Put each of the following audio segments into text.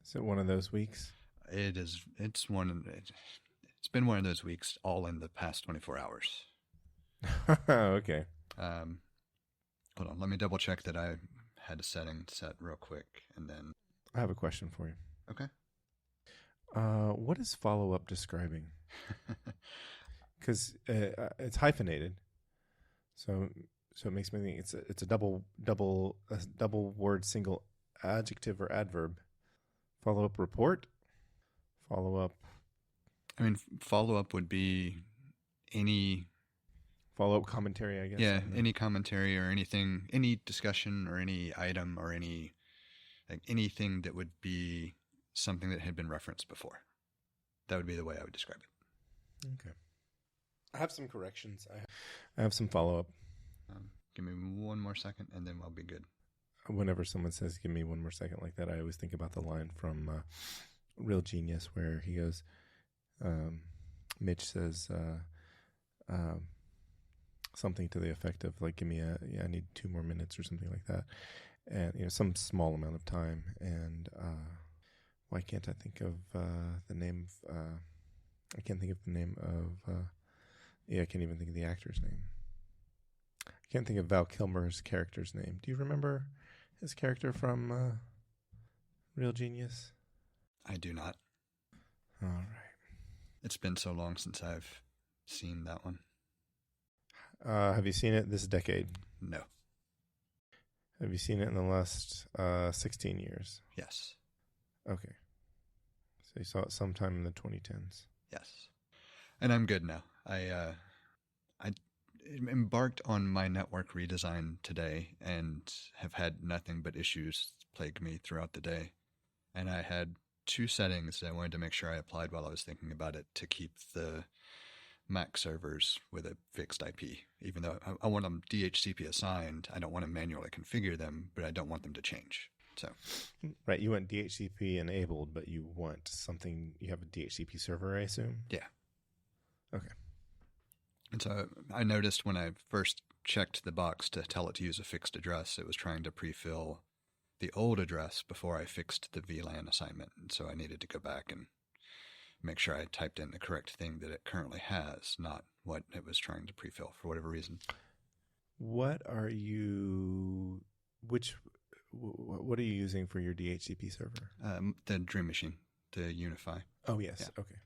Is it one of those weeks? It is. It's one. It's been one of those weeks, all in the past 24 hours. Okay. Hold on. Let me double check that I had a setting set real quick, and then. I have a question for you. Okay. What is follow-up describing? Because it's hyphenated, so it makes me think it's a double word single adjective or adverb. Follow-up report. Follow-up. I mean, follow-up would be any follow-up commentary, I guess. Yeah, any commentary or anything, any discussion or any item or anything that would be something that had been referenced before. That would be the way I would describe it. Okay. I have some corrections. I have some follow-up. Give me one more second, and then I'll be good. Whenever someone says, give me one more second like that, I always think about the line from Real Genius where he goes, Mitch says something to the effect of, like, give me I need 2 more minutes or something like that. And, some small amount of time. And why can't I think of the name of, I can't think of the name of, I can't even think of the actor's name. I can't think of Val Kilmer's character's name. Do you remember his character from Real Genius? I do not. All right. It's been so long since I've seen that one. Have you seen it this decade? No. Have you seen it in the last 16 years? Yes. Okay. So you saw it sometime in the 2010s. Yes. And I'm good now. I embarked on my network redesign today and have had nothing but issues plague me throughout the day. And I had 2 settings that I wanted to make sure I applied while I was thinking about it to keep the Mac servers with a fixed IP. Even though I want them DHCP assigned, I don't want to manually configure them, but I don't want them to change. So, right, you want DHCP enabled, but you want something, you have a DHCP server, I assume? Yeah. Okay. And so I noticed when I first checked the box to tell it to use a fixed address, it was trying to pre-fill the old address before I fixed the VLAN assignment. And so I needed to go back and make sure I typed in the correct thing that it currently has, not what it was trying to pre-fill for whatever reason. What are you using for your DHCP server? The Dream Machine, the Unify. Oh, yes. Yeah. Okay.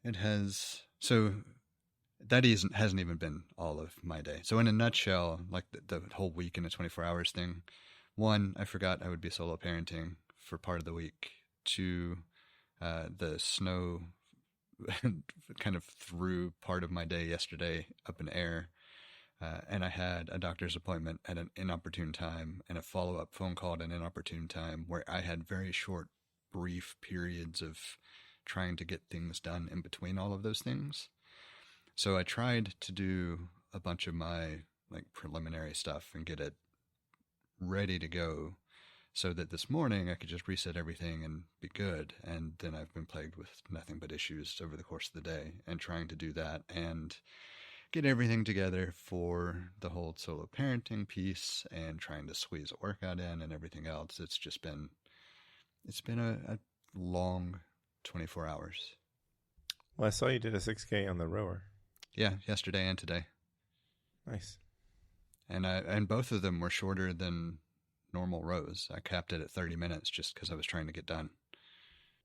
It has, so that hasn't even been all of my day. So in a nutshell, like the whole week in the 24 hours thing, 1, I forgot I would be solo parenting for part of the week. 2, the snow kind of threw part of my day yesterday up in air. And I had a doctor's appointment at an inopportune time and a follow-up phone call at an inopportune time where I had very short, brief periods of trying to get things done in between all of those things. So I tried to do a bunch of my preliminary stuff and get it ready to go so that this morning I could just reset everything and be good. And then I've been plagued with nothing but issues over the course of the day and trying to do that and get everything together for the whole solo parenting piece and trying to squeeze a workout in and everything else. It's been a long 24 hours. Well, I saw you did a 6K on the rower. Yeah, yesterday and today. Nice. And both of them were shorter than normal rows. I capped it at 30 minutes just because I was trying to get done.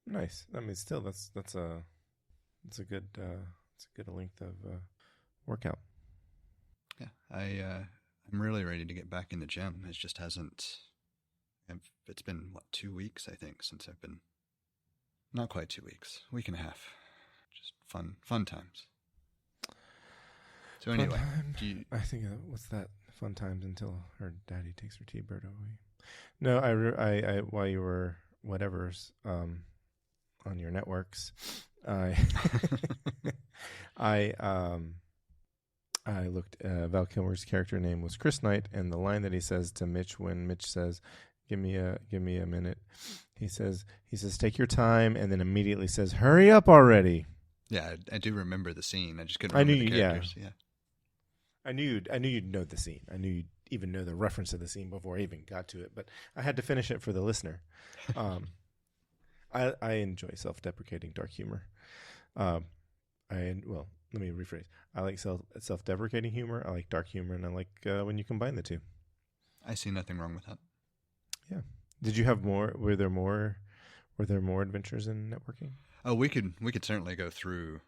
Nice. I mean, still, that's a good length of workout. Yeah, I'm really ready to get back in the gym. It just hasn't. It's been 2 weeks, I think, since I've been. Not quite 2 weeks, week and a half. Just fun times. So anyway, I think what's that? Fun times until her daddy takes her T-bird away. No, I while you were whatever's on your networks, I looked. Val Kilmer's character name was Chris Knight, and the line that he says to Mitch when Mitch says, "Give me a minute," he says, "Take your time," and then immediately says, "Hurry up already." Yeah, I do remember the scene. I just couldn't remember the characters. Yeah. I knew you'd know the scene. I knew you'd even know the reference to the scene before I even got to it, but I had to finish it for the listener. I enjoy self-deprecating dark humor. Um, well, let me rephrase. I like self-deprecating humor. I like dark humor, and I like when you combine the two. I see nothing wrong with that. Yeah. Did you have more? Were there more? Were there more adventures in networking? Oh, we could certainly go through.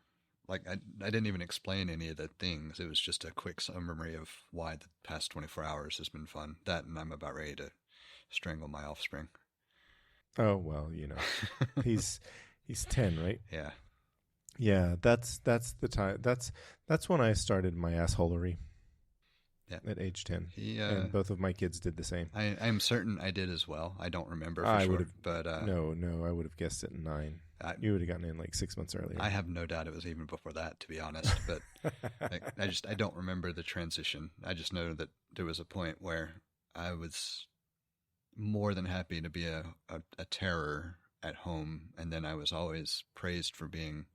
Like I didn't even explain any of the things. It was just a quick summary of why the past 24 hours has been fun. That, and I'm about ready to strangle my offspring. Oh well, he's 10, right? Yeah. Yeah, that's the time. That's when I started my assholery. Yeah. At age 10, He and both of my kids did the same. I'm certain I did as well. I don't remember for I sure, would have, but no, I would have guessed it 9. You would have gotten in like 6 months earlier. I have no doubt it was even before that, to be honest. But I don't remember the transition. I just know that there was a point where I was more than happy to be a terror at home, and then I was always praised for being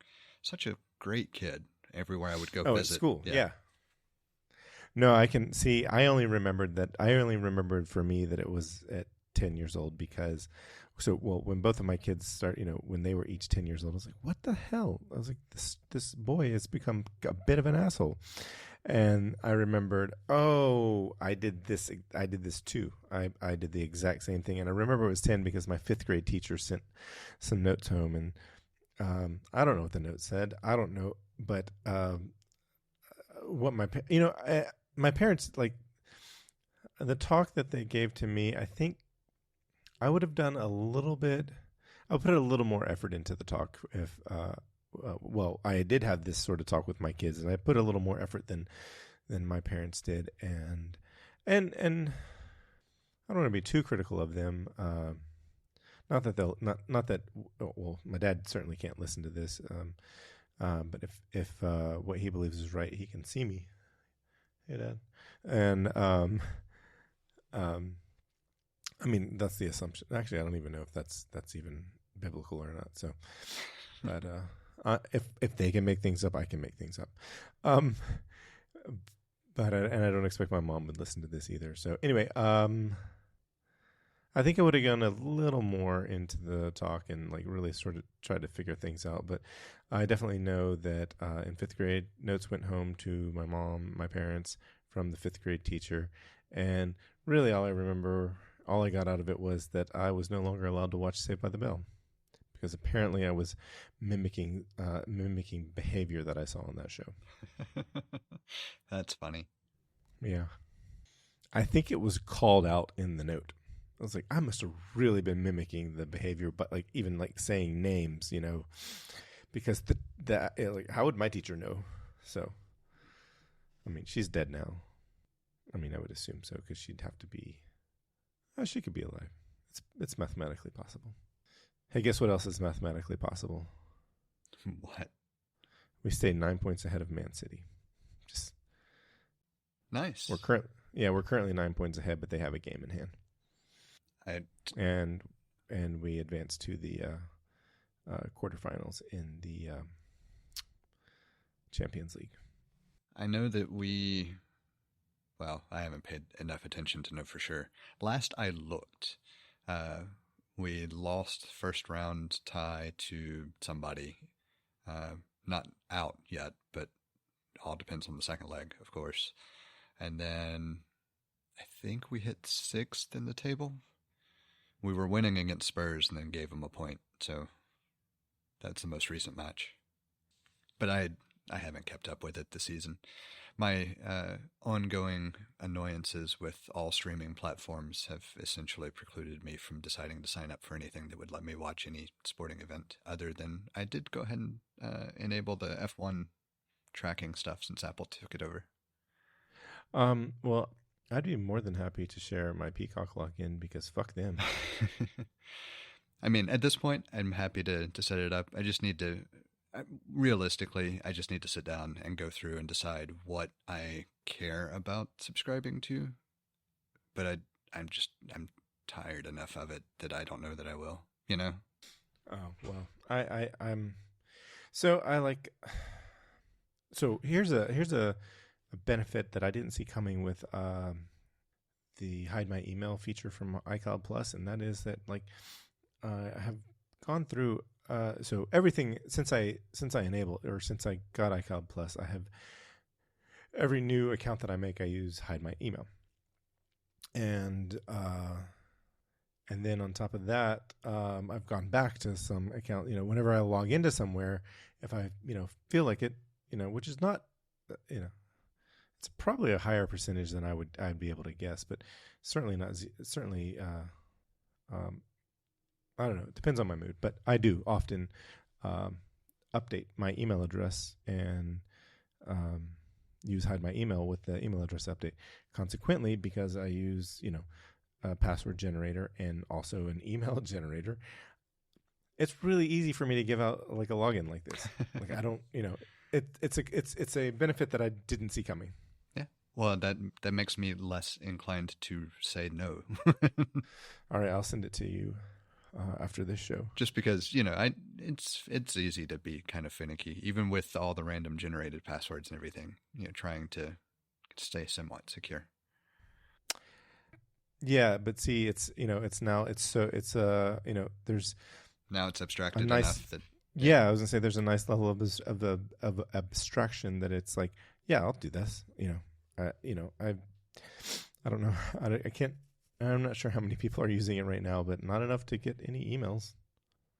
such a great kid everywhere I would go visit. At school, yeah. No, I can see. I only remembered for me that it was at 10 years old because, when both of my kids when they were each 10 years old, I was like, what the hell? I was like, this boy has become a bit of an asshole. And I remembered, I did this too. I did the exact same thing. And I remember it was 10 because my 5th grade teacher sent some notes home. And I don't know what the note said. I don't know. But what my parents, like, the talk that they gave to me, I think I would have done a little bit. I'll put a little more effort into the talk if, I did have this sort of talk with my kids, and I put a little more effort than my parents did, and I don't want to be too critical of them. Not that they'll not that. Well, my dad certainly can't listen to this. But if what he believes is right, he can see me. Hey, Dad. And I mean, that's the assumption. Actually, I don't even know if that's even biblical or not. So, but if they can make things up, I can make things up. But and I don't expect my mom would listen to this either. So anyway, I think I would have gone a little more into the talk and like really sort of tried to figure things out. But I definitely know that in 5th grade, notes went home to my mom, my parents, from the 5th grade teacher. And really all I got out of it was that I was no longer allowed to watch Saved by the Bell. Because apparently I was mimicking behavior that I saw on that show. That's funny. Yeah. I think it was called out in the note. I was like, I must have really been mimicking the behavior, but like even like saying names, because like, how would my teacher know? So, I mean, she's dead now. I mean, I would assume so because she'd have to be. She could be alive. It's mathematically possible. Hey, guess what else is mathematically possible? What? We stay 9 points ahead of Man City. Just nice. We're currently 9 points ahead, but they have a game in hand. And we advance to the quarterfinals in the Champions League. I know that I haven't paid enough attention to know for sure. Last I looked, we lost first round tie to somebody. Not out yet, but all depends on the second leg, of course. And then I think we hit 6th in the table. We were winning against Spurs and then gave them a point. So that's the most recent match. But I haven't kept up with it this season. My ongoing annoyances with all streaming platforms have essentially precluded me from deciding to sign up for anything that would let me watch any sporting event, other than I did go ahead and enable the F1 tracking stuff since Apple took it over. Well, I'd be more than happy to share my Peacock login because fuck them. I mean, at this point, I'm happy to set it up. I just need to, realistically, I just need to sit down and go through and decide what I care about subscribing to. But I'm tired enough of it that I don't know that I will, Oh, well, I'm, so I like, so here's a benefit that I didn't see coming with the hide my email feature from iCloud Plus, and that is that like I have gone through so everything since I enabled or since I got iCloud Plus, I have every new account that I make, I use hide my email, and then on top of that, I've gone back to some account. Whenever I log into somewhere, if I feel like it, which is not, it's probably a higher percentage than I'd be able to guess, but certainly not. Certainly, I don't know. It depends on my mood, but I do often update my email address and use hide my email with the email address update. Consequently, because I use a password generator and also an email generator, it's really easy for me to give out like a login like this. Like I don't, it's a benefit that I didn't see coming. Yeah. Well, that makes me less inclined to say no. All right, I'll send it to you after this show. Just because it's easy to be kind of finicky, even with all the random generated passwords and everything. Trying to stay somewhat secure. Yeah, but see, it's there's now it's abstracted enough that. Yeah, I was gonna say there's a nice level of abstraction that it's like, yeah, I'll do this. I don't know. I can't. I'm not sure how many people are using it right now, but not enough to get any emails.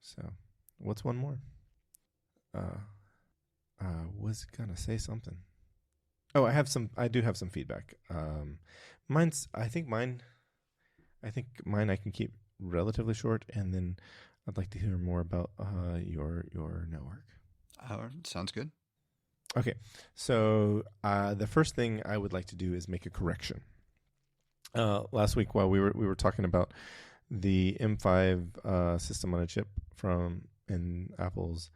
So, what's one more? Was gonna say something. Oh, I do have some feedback. I think mine I can keep relatively short, and then I'd like to hear more about your network. Sounds good. Okay, so the first thing I would like to do is make a correction. Last week, while we were talking about the M5 system on a chip in Apple's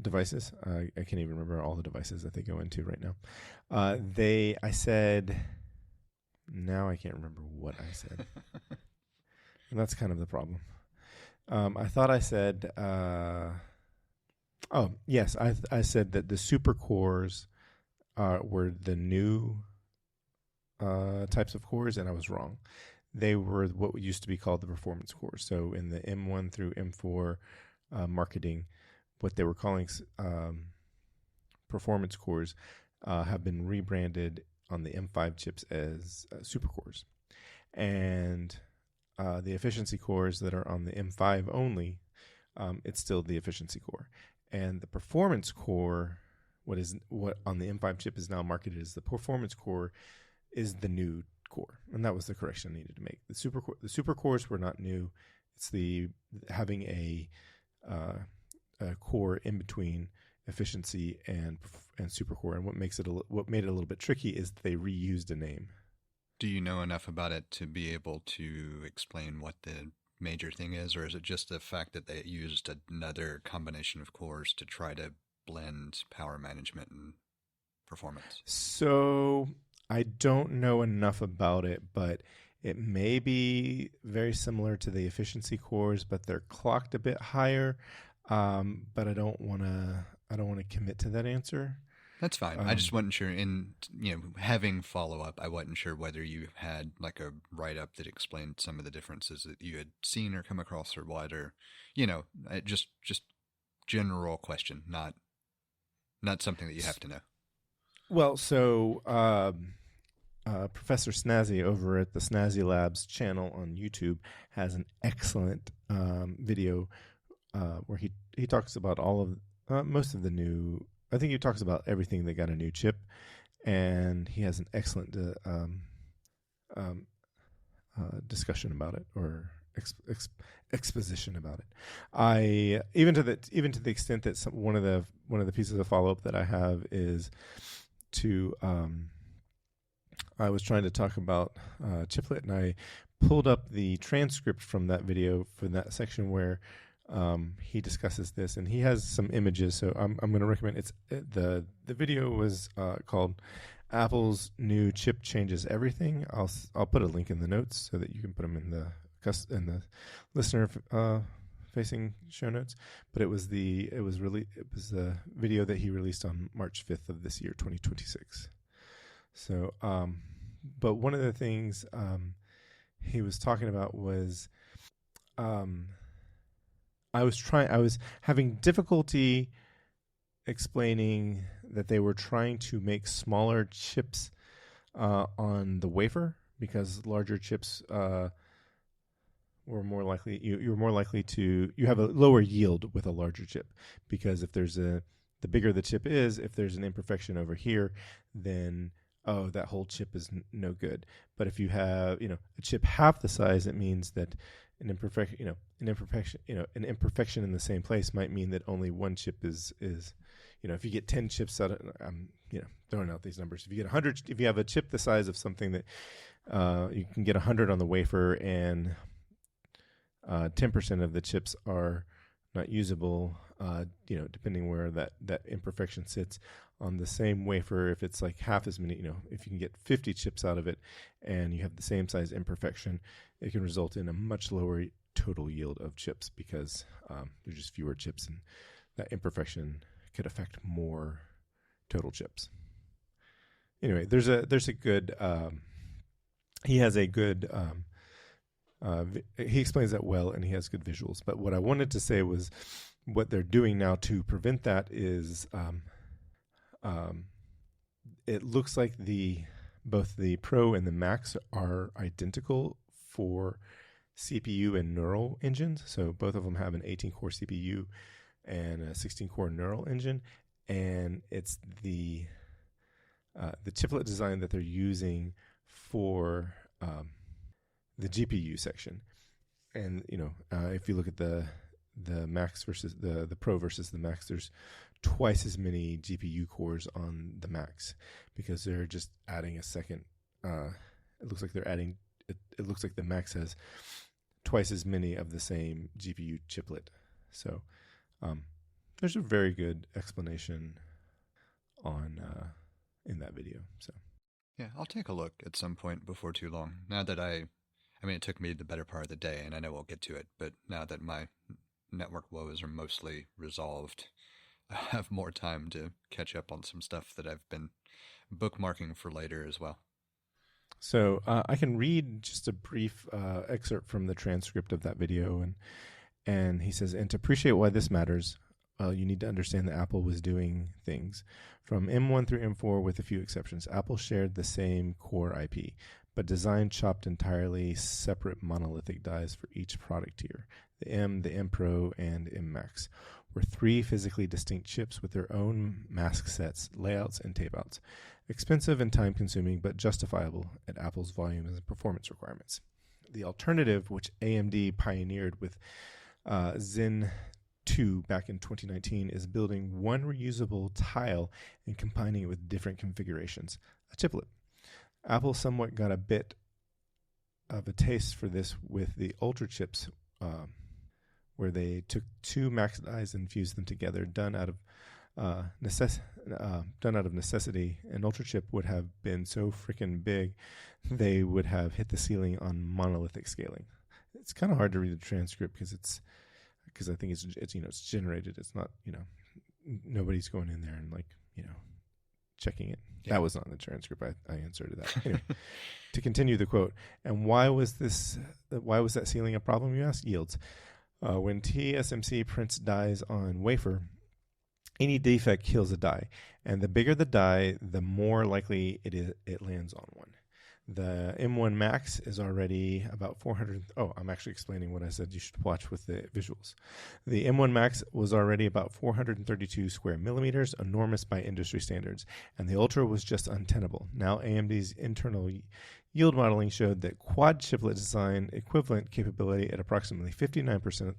devices, I can't even remember all the devices that they go into right now. I said, now I can't remember what I said, and that's kind of the problem. I thought I said, oh yes, I said that the super cores were the new types of cores, and I was wrong. They were what used to be called the performance cores. So in the M1 through M4 marketing, what they were calling performance cores have been rebranded on the M5 chips as super cores. And the efficiency cores that are on the M5 only, it's still the efficiency core. And the performance core, what on the M5 chip is now marketed as the performance core, is the new core. And that was the correction I needed to make. The super cores were not new. It's having a core in between efficiency and super core. And what made it a little bit tricky is that they reused a name. Do you know enough about it to be able to explain what the major thing is, or is it just the fact that they used another combination of cores to try to blend power management and performance? So I don't know enough about it, but it may be very similar to the efficiency cores, but they're clocked a bit higher. But I don't want to commit to that answer. That's fine. I just wasn't sure. Having follow up, I wasn't sure whether you had like a write up that explained some of the differences that you had seen or come across, or what, or just general question, not something that you have to know. Well, so Professor Snazzy over at the Snazzy Labs channel on YouTube has an excellent video where he talks about all of most of the new. I think he talks about everything that got a new chip, and he has an excellent discussion about it, or exposition about it. I even to the extent that one of the pieces of follow up that I have is to I was trying to talk about chiplet, and I pulled up the transcript from that video for that section where he discusses this, and he has some images. So I'm going to recommend the video was called "Apple's New Chip Changes Everything." I'll put a link in the notes so that you can put them in the listener facing show notes. But it was the video that he released on March 5th of this year, 2026. So, but one of the things he was talking about was I was having difficulty explaining that they were trying to make smaller chips on the wafer because larger chips were more likely you're more likely to you have a lower yield with a larger chip because if there's the bigger the chip is, if there's an imperfection over here, then that whole chip is no good. But if you have a chip half the size, it means that an imperfection in the same place might mean that only one chip is if you get 10 chips out of throwing out these numbers, if you get 100, if you have a chip the size of something that you can get 100 on the wafer and 10% of the chips are not usable, depending where that imperfection sits on the same wafer. If it's like half as many, if you can get 50 chips out of it and you have the same size imperfection, it can result in a much lower total yield of chips because there's just fewer chips and that imperfection could affect more total chips. Anyway, there's a good, he has a good, he explains that well and he has good visuals. But what I wanted to say was what they're doing now to prevent that is it looks like both the Pro and the Max are identical for CPU and neural engines. So both of them have an 18-core CPU and a 16-core neural engine. And it's the chiplet design that they're using for the GPU section. And if you look at the Max versus the Pro versus the Max, there's twice as many GPU cores on the Max because they're just adding a second. It looks like they're adding. It looks like the Max has twice as many of the same GPU chiplet. So there's a very good explanation on in that video. So yeah, I'll take a look at some point before too long. Now that I mean, it took me the better part of the day, and I know we'll get to it, but now that my network woes are mostly resolved, I have more time to catch up on some stuff that I've been bookmarking for later as well. So I can read just a brief excerpt from the transcript of that video, and he says, and to appreciate why this matters, you need to understand that Apple was doing things. From M1 through M4, with a few exceptions, Apple shared the same core IP, but designed chopped entirely separate monolithic dies for each product tier. The M Pro, and M Max were three physically distinct chips with their own mask sets, layouts, and tapeouts. Expensive and time-consuming, but justifiable at Apple's volume and performance requirements. The alternative, which AMD pioneered with Zen 2 back in 2019, is building one reusable tile and combining it with different configurations, a chiplet. Apple somewhat got a bit of a taste for this with the Ultra chips, where they took two Max dies and fused them together, done out of necessity. An Ultra chip would have been so freaking big, they would have hit the ceiling on monolithic scaling. It's kind of hard to read the transcript because I think it's generated. It's not nobody's going in there and checking it. Yeah. That was not in the transcript. I inserted that. Anyway, to continue the quote, and why was that ceiling a problem, you ask? Yields. When TSMC prints dies on wafer, any defect kills a die, and the bigger the die, the more likely it lands on one. The M1 Max is already about 400. Oh, I'm actually explaining what I said you should watch with the visuals. The M1 Max was already about 432 square millimeters, enormous by industry standards, and the Ultra was just untenable. Now AMD's internal yield modeling showed that quad chiplet design equivalent capability at approximately 59%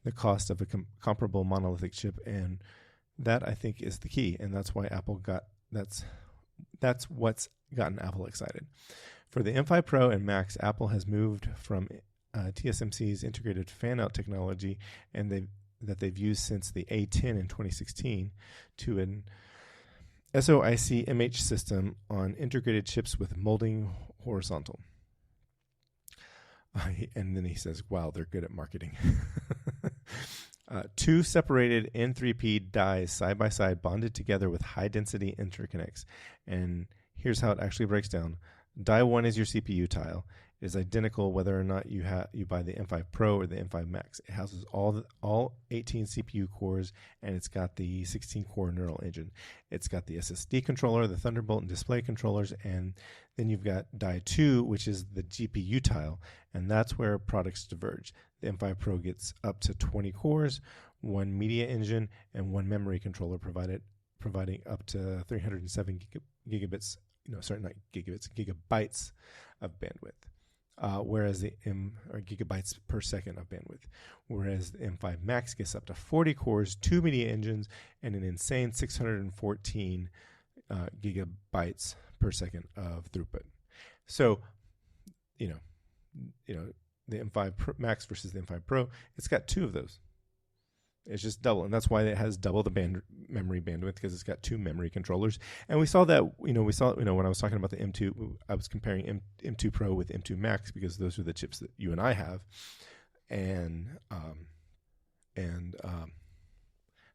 the cost of a comparable monolithic chip, and that I think is the key, and that's why that's what's gotten Apple excited. For the M5 Pro and Max, Apple has moved from TSMC's integrated fan-out technology that they've used since the A10 in 2016 to an SoIC MH system on integrated chips with molding horizontal. And then he says, wow, they're good at marketing. Two separated N3P dies side by side bonded together with high-density interconnects. And here's how it actually breaks down. Die 1 is your CPU tile, is identical whether or not you buy the M5 Pro or the M5 Max. It houses all 18 CPU cores, and it's got the 16-core neural engine. It's got the SSD controller, the Thunderbolt and display controllers, and then you've got Die 2, which is the GPU tile, and that's where products diverge. The M5 Pro gets up to 20 cores, one media engine, and one memory controller providing up to 307 gigabits, not gigabits, gigabytes of bandwidth. Whereas or gigabytes per second of bandwidth, whereas the M5 Max gets up to 40 cores, two media engines, and an insane 614 gigabytes per second of throughput. So, the M5 Max versus the M5 Pro, it's got two of those. It's just double, and that's why it has double the memory bandwidth, because it's got two memory controllers. And we saw that, when I was talking about the M2, I was comparing M2 Pro with M2 Max because those are the chips that you and I have, and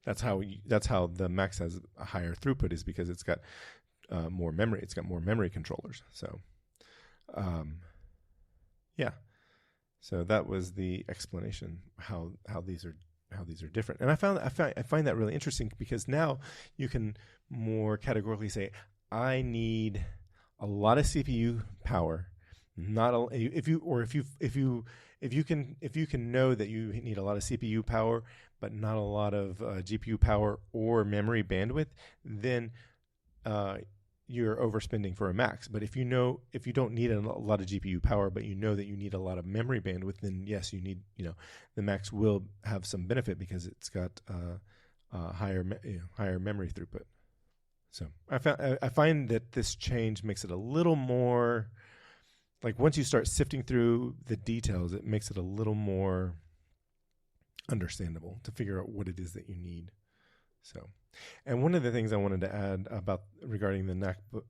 that's how the Max has a higher throughput, is because it's got more memory. It's got more memory controllers. So, yeah. So that was the explanation how these are different. And I find that really interesting, because now you can more categorically say, I need a lot of CPU power, if you can know that you need a lot of CPU power but not a lot of GPU power or memory bandwidth, then you're overspending for a Max. But if you don't need a lot of GPU power, but you know that you need a lot of memory bandwidth, then yes, you need, the Max will have some benefit because it's got higher memory throughput. So I find that this change makes it a little more, like, once you start sifting through the details, it makes it a little more understandable to figure out what it is that you need. So, and one of the things I wanted to add regarding the MacBook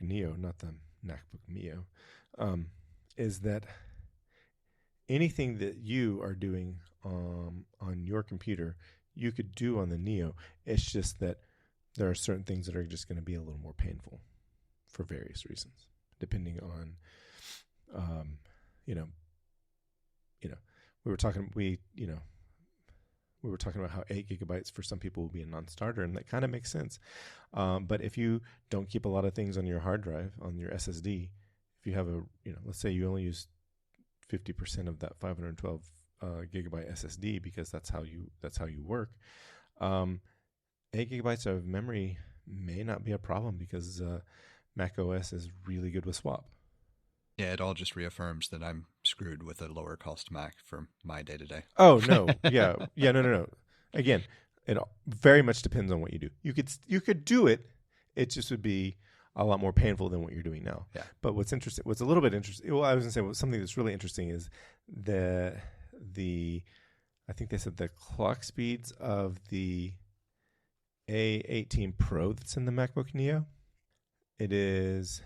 Neo, not the MacBook Mio, is that anything that you are doing on your computer, you could do on the Neo. It's just that there are certain things that are just going to be a little more painful for various reasons, depending on, we were talking about how 8 gigabytes for some people will be a non-starter, and that kind of makes sense. But if you don't keep a lot of things on your hard drive, on your SSD, if you have let's say you only use 50% of that 512 gigabyte SSD, because that's how you work, 8 gigabytes of memory may not be a problem, because Mac OS is really good with swap. Yeah, it all just reaffirms that I'm screwed with a lower cost Mac for my day-to-day. Oh, no. Yeah, no. Again, it very much depends on what you do. You could do it. It just would be a lot more painful than what you're doing now. Yeah. But what's a little bit interesting, well, I was going to say something that's really interesting is I think they said the clock speeds of the A18 Pro that's in the MacBook Neo, it is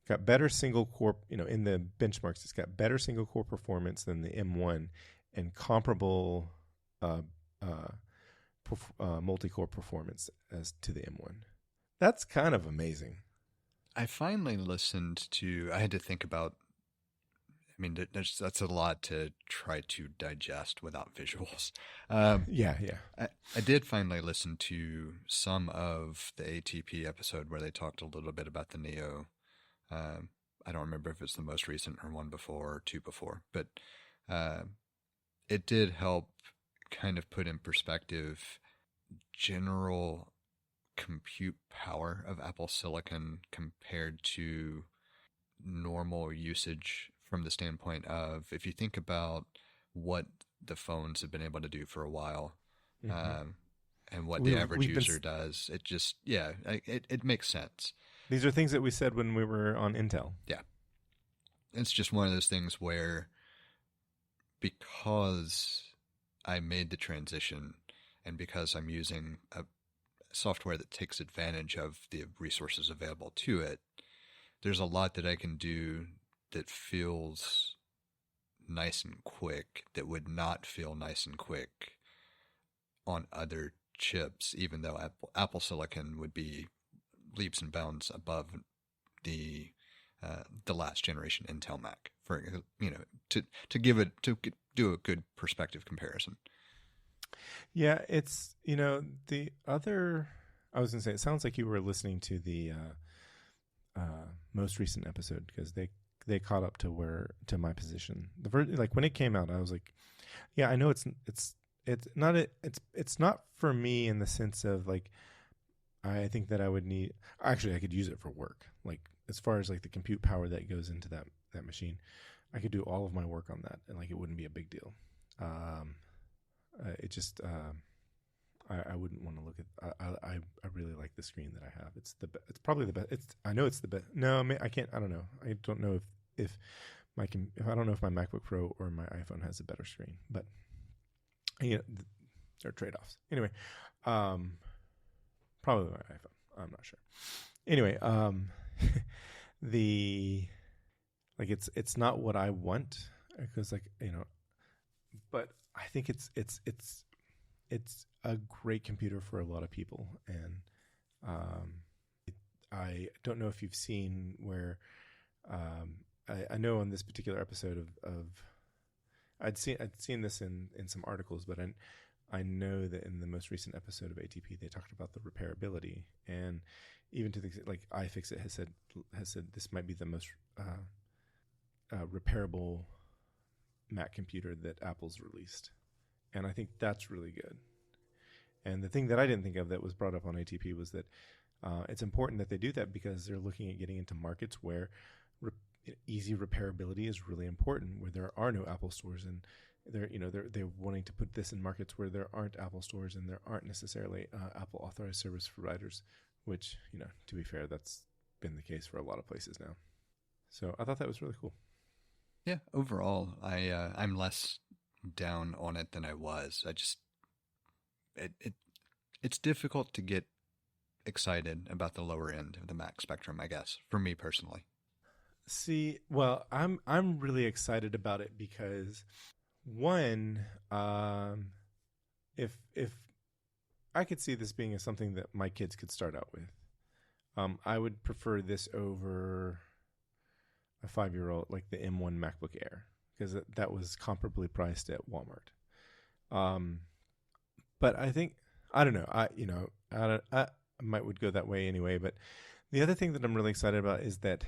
got better single core, in the benchmarks, it's got better single core performance than the M1 and comparable multi-core performance as to the M1. That's kind of amazing. I finally listened to, I had to think about, that's a lot to try to digest without visuals. Yeah. I did finally listen to some of the ATP episode where they talked a little bit about the Neo. I don't remember if it's the most recent or one before or two before, but it did help kind of put in perspective general compute power of Apple Silicon compared to normal usage, from the standpoint of, if you think about what the phones have been able to do for a while, and what the average user does, it just, it makes sense. These are things that we said when we were on Intel. Yeah. It's just one of those things where, because I made the transition and because I'm using a software that takes advantage of the resources available to it, there's a lot that I can do that feels nice and quick that would not feel nice and quick on other chips, even though Apple Silicon would be leaps and bounds above the last generation Intel Mac for to give it to do a good perspective comparison. Yeah, it's the other. I was gonna say it sounds like you were listening to the most recent episode because they caught up to my position. Like when it came out, I was like, yeah, I know it's not for me in the sense of like I think that I would need. Actually, I could use it for work. Like as far as like the compute power that goes into that machine, I could do all of my work on that, and like it wouldn't be a big deal. It just I wouldn't want to look at. I really like the screen that I have. It's probably the best. I know it's the best. No, I can't. I don't know. I don't know if I don't know if my MacBook Pro or my iPhone has a better screen, but there are trade-offs. Anyway, probably my iPhone. I'm not sure. Anyway, it's not what I want because but I think it's a great computer for a lot of people, and I don't know if you've seen where I know on this particular episode of I'd seen this in some articles, but I know that in the most recent episode of ATP they talked about the repairability, and even to the like iFixit has said this might be the most repairable Mac computer that Apple's released, and I think that's really good. And the thing that I didn't think of that was brought up on ATP was that it's important that they do that because they're looking at getting into markets where easy repairability is really important, where there are no Apple stores, and they're wanting to put this in markets where there aren't Apple stores and there aren't necessarily Apple authorized service providers, which to be fair, that's been the case for a lot of places now. So I thought that was really cool. Yeah, overall, I'm less down on it than I was. I just it's difficult to get excited about the lower end of the Mac spectrum, I guess, for me personally. See, well, I'm really excited about it because one, if I could see this being something that my kids could start out with, I would prefer this over a 5-year-old like the M1 MacBook Air because that was comparably priced at Walmart. But I think I don't know. I might would go that way anyway. But the other thing that I'm really excited about is that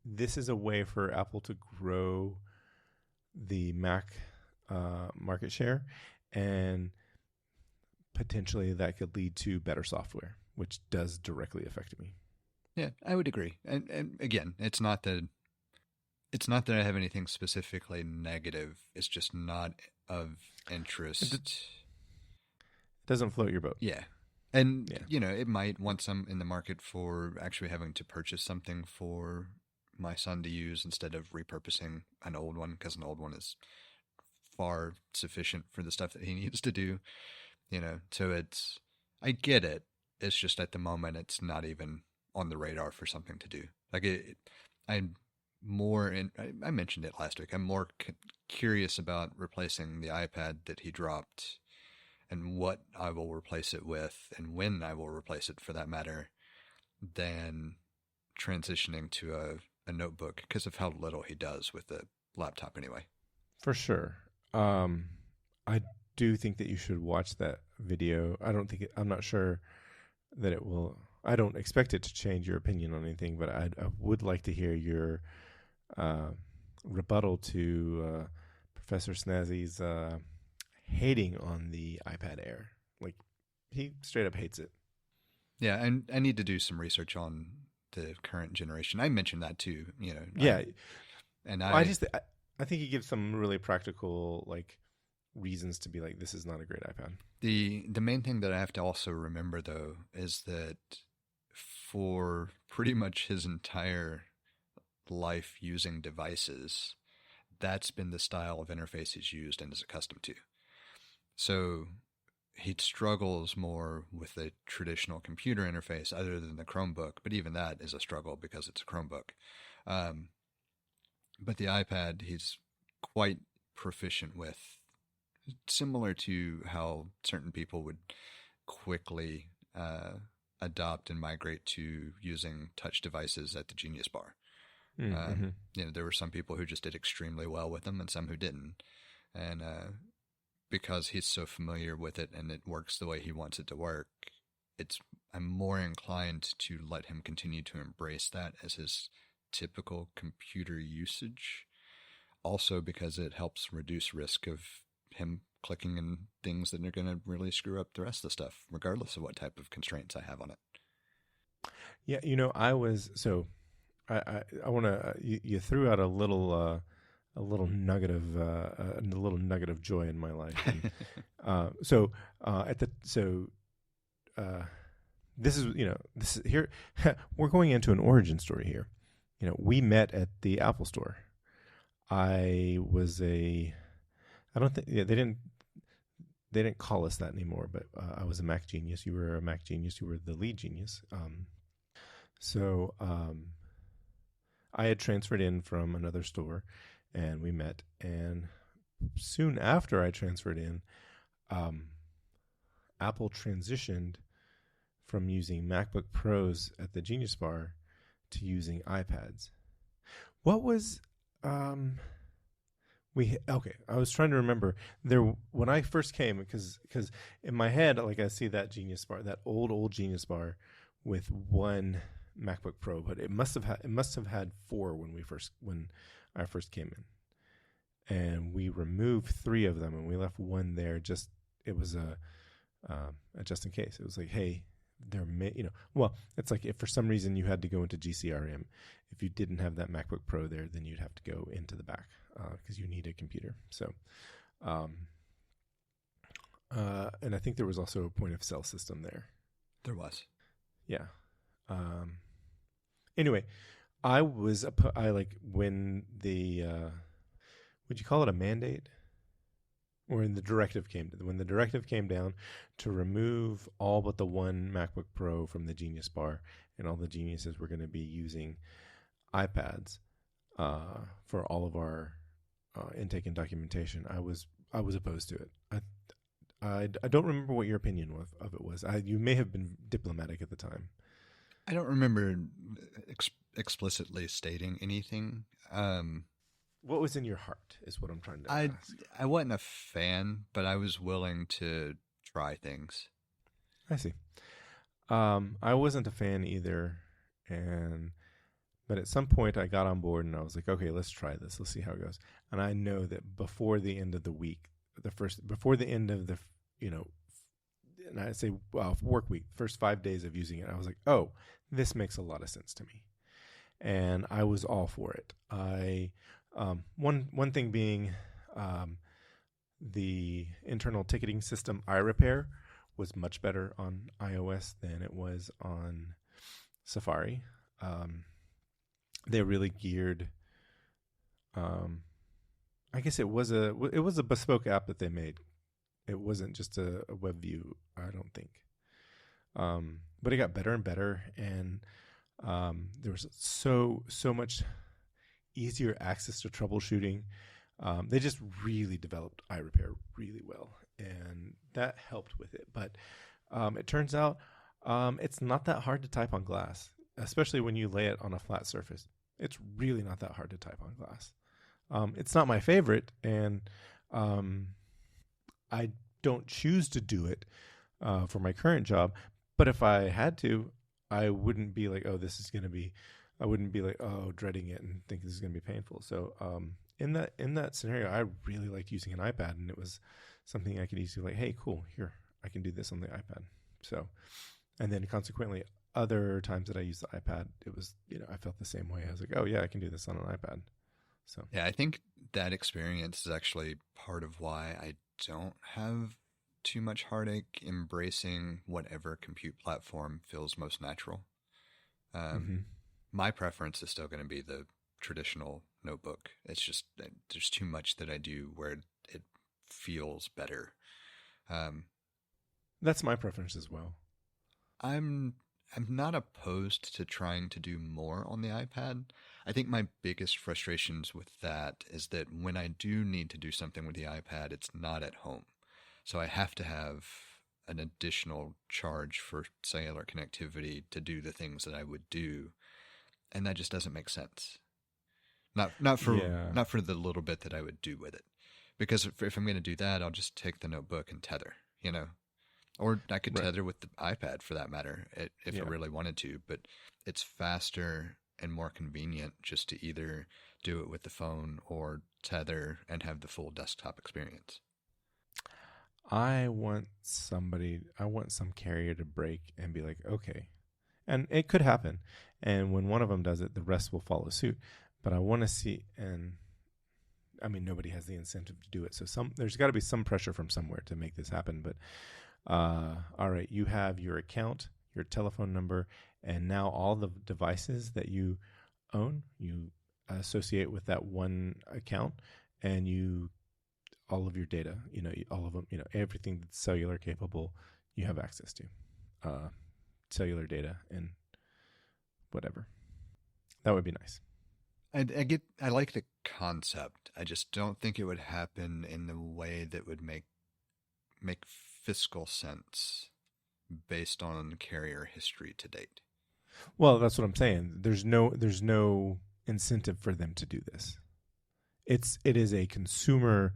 this is a way for Apple to grow the Mac market share, and potentially that could lead to better software, which does directly affect me. Yeah, I would agree. And again, it's not that I have anything specifically negative. It's just not of interest. It doesn't float your boat. Yeah. And, it might, once I'm in the market for actually having to purchase something for my son to use instead of repurposing an old one, because an old one is far sufficient for the stuff that he needs to do, so I get it. It's just at the moment, it's not even on the radar for something to do. Like I'm more I mentioned it last week. I'm more curious about replacing the iPad that he dropped and what I will replace it with and when I will replace it for that matter than transitioning to a notebook because of how little he does with the laptop anyway. For sure. I do think that you should watch that video. I'm not sure that it will. I don't expect it to change your opinion on anything, but I would like to hear your rebuttal to Professor Snazzy's hating on the iPad Air. Like, he straight up hates it. Yeah, and I need to do some research on the current generation. I mentioned that too, Yeah. I think he gives some really practical reasons to be like, this is not a great iPad. The main thing that I have to also remember though is that for pretty much his entire life using devices, that's been the style of interface he's used and is accustomed to. So he struggles more with the traditional computer interface other than the Chromebook, but even that is a struggle because it's a Chromebook. But the iPad, he's quite proficient with, similar to how certain people would quickly adopt and migrate to using touch devices at the Genius Bar. Mm-hmm. There were some people who just did extremely well with them and some who didn't. And because he's so familiar with it and it works the way he wants it to work, I'm more inclined to let him continue to embrace that as his typical computer usage. Also because it helps reduce risk of him clicking in things that are going to really screw up the rest of the stuff, regardless of what type of constraints I have on it. Yeah, I was I want to. You threw out a little nugget of joy in my life. And, this is here. We're going into an origin story here. We met at the Apple Store. I don't think they didn't call us that anymore, but I was a Mac genius. You were a Mac genius. You were the lead genius. I had transferred in from another store, and we met. And soon after I transferred in, Apple transitioned from using MacBook Pros at the Genius Bar to using iPads. What was I was trying to remember when I first came, because in my head, like, I see that Genius Bar, that old Genius Bar with one MacBook Pro, but it must have had four when I first came in, and we removed three of them and we left one there. It was a just in case. It was like, hey, it's like if for some reason you had to go into GCRM, if you didn't have that MacBook Pro there, then you'd have to go into the back because you need a computer. So, and I think there was also a point of sale system there. There was. Yeah. Anyway, I when the would you call it a mandate? Or when the directive came down to remove all but the one MacBook Pro from the Genius Bar, and all the geniuses were going to be using iPads for all of our intake and documentation, I was opposed to it. I don't remember what your opinion of it was. You may have been diplomatic at the time. I don't remember explicitly stating anything. What was in your heart is what I'm trying to ask. I wasn't a fan, but I was willing to try things. I see. I wasn't a fan either, but at some point I got on board and I was like, okay, let's try this. Let's see how it goes. And I know that before the end of the week, before the end of the, and I'd say work week, first 5 days of using it, I was like, oh, this makes a lot of sense to me. And I was all for it. One thing being the internal ticketing system iRepair was much better on iOS than it was on Safari. They really geared. I guess it was a bespoke app that they made. It wasn't just a web view, I don't think. But it got better and better, and there was so much easier access to troubleshooting. They just really developed iRepair really well, and that helped with it. But it turns out it's not that hard to type on glass, especially when you lay it on a flat surface. It's really not that hard to type on glass. It's not my favorite, and I don't choose to do it for my current job. But if I had to, I wouldn't be like, oh, this is going to be. I wouldn't be like, oh, dreading it and think this is going to be painful. So in that scenario, I really liked using an iPad, and it was something I could easily like, hey, cool, here, I can do this on the iPad. So, and then consequently, other times that I used the iPad, it was, I felt the same way. I was like, oh yeah, I can do this on an iPad. So yeah, I think that experience is actually part of why I don't have too much heartache embracing whatever compute platform feels most natural. My preference is still going to be the traditional notebook. It's just there's too much that I do where it feels better. That's my preference as well. I'm not opposed to trying to do more on the iPad. I think my biggest frustrations with that is that when I do need to do something with the iPad, it's not at home. So I have to have an additional charge for cellular connectivity to do the things that I would do, and that just doesn't make sense. Not for the little bit that I would do with it, because if I'm going to do that, I'll just take the notebook and tether, or I could tether with the iPad for that matter, if I really wanted to. But it's faster and more convenient just to either do it with the phone or tether and have the full desktop experience. I want some carrier to break and be like, okay. And it could happen. And when one of them does it, the rest will follow suit. But I want to see, and I mean, nobody has the incentive to do it. So there's got to be some pressure from somewhere to make this happen. But all right, you have your account, your telephone number, and now all the devices that you own, you associate with that one account, and all of your data, all of them, everything that's cellular capable, you have access to, cellular data and whatever. That would be nice. I like the concept. I just don't think it would happen in the way that would make fiscal sense based on carrier history to date. Well, that's what I'm saying. There's no incentive for them to do this. It's a consumer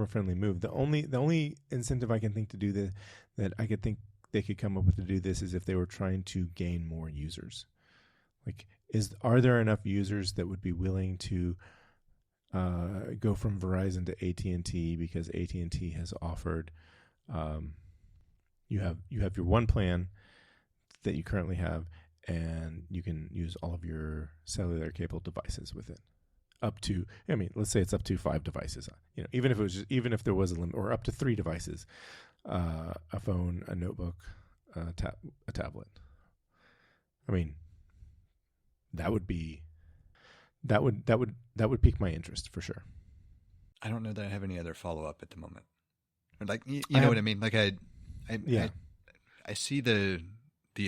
friendly move. The only incentive I can think to do this, that I could think they could come up with to do this, is if they were trying to gain more users. Like, are there enough users that would be willing to go from Verizon to AT&T, because AT&T has offered, you have your one plan that you currently have, and you can use all of your cellular capable devices with it. Up to, let's say it's up to 5 devices. Even if there was a limit, or up to 3 devices, a phone, a notebook, a tablet. That would pique my interest for sure. I don't know that I have any other follow up at the moment. Like, you know what I mean? Like I see the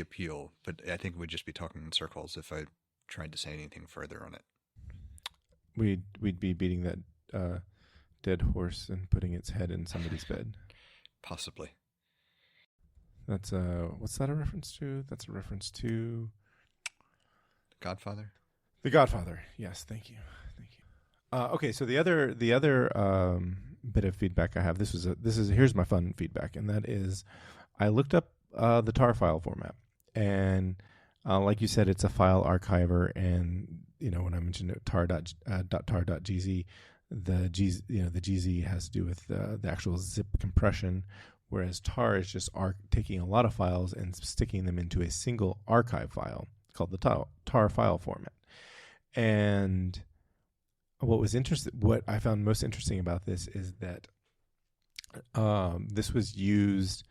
appeal, but I think we'd just be talking in circles if I tried to say anything further on it. We'd be beating that dead horse and putting its head in somebody's bed. Possibly. That's what's that a reference to? That's a reference to Godfather. The Godfather. Yes, thank you. Okay, so the other bit of feedback I have, here's my fun feedback, and that is, I looked up the tar file format, and like you said, it's a file archiver, and when I mentioned it, tar.gz, the GZ has to do with the actual zip compression, whereas tar is just taking a lot of files and sticking them into a single archive file called the tar file format. And what I found most interesting about this is that this was used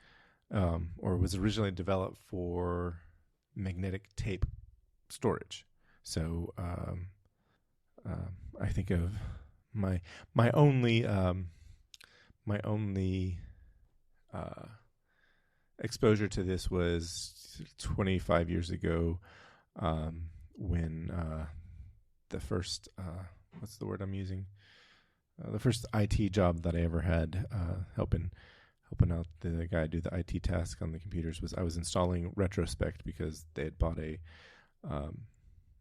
or was originally developed for magnetic tape storage. So I think of my only exposure to this was 25 years ago, when the first what's the word I'm using? The first IT job that I ever had, helping out the guy do the IT task on the computers, I was installing Retrospect, because they had bought a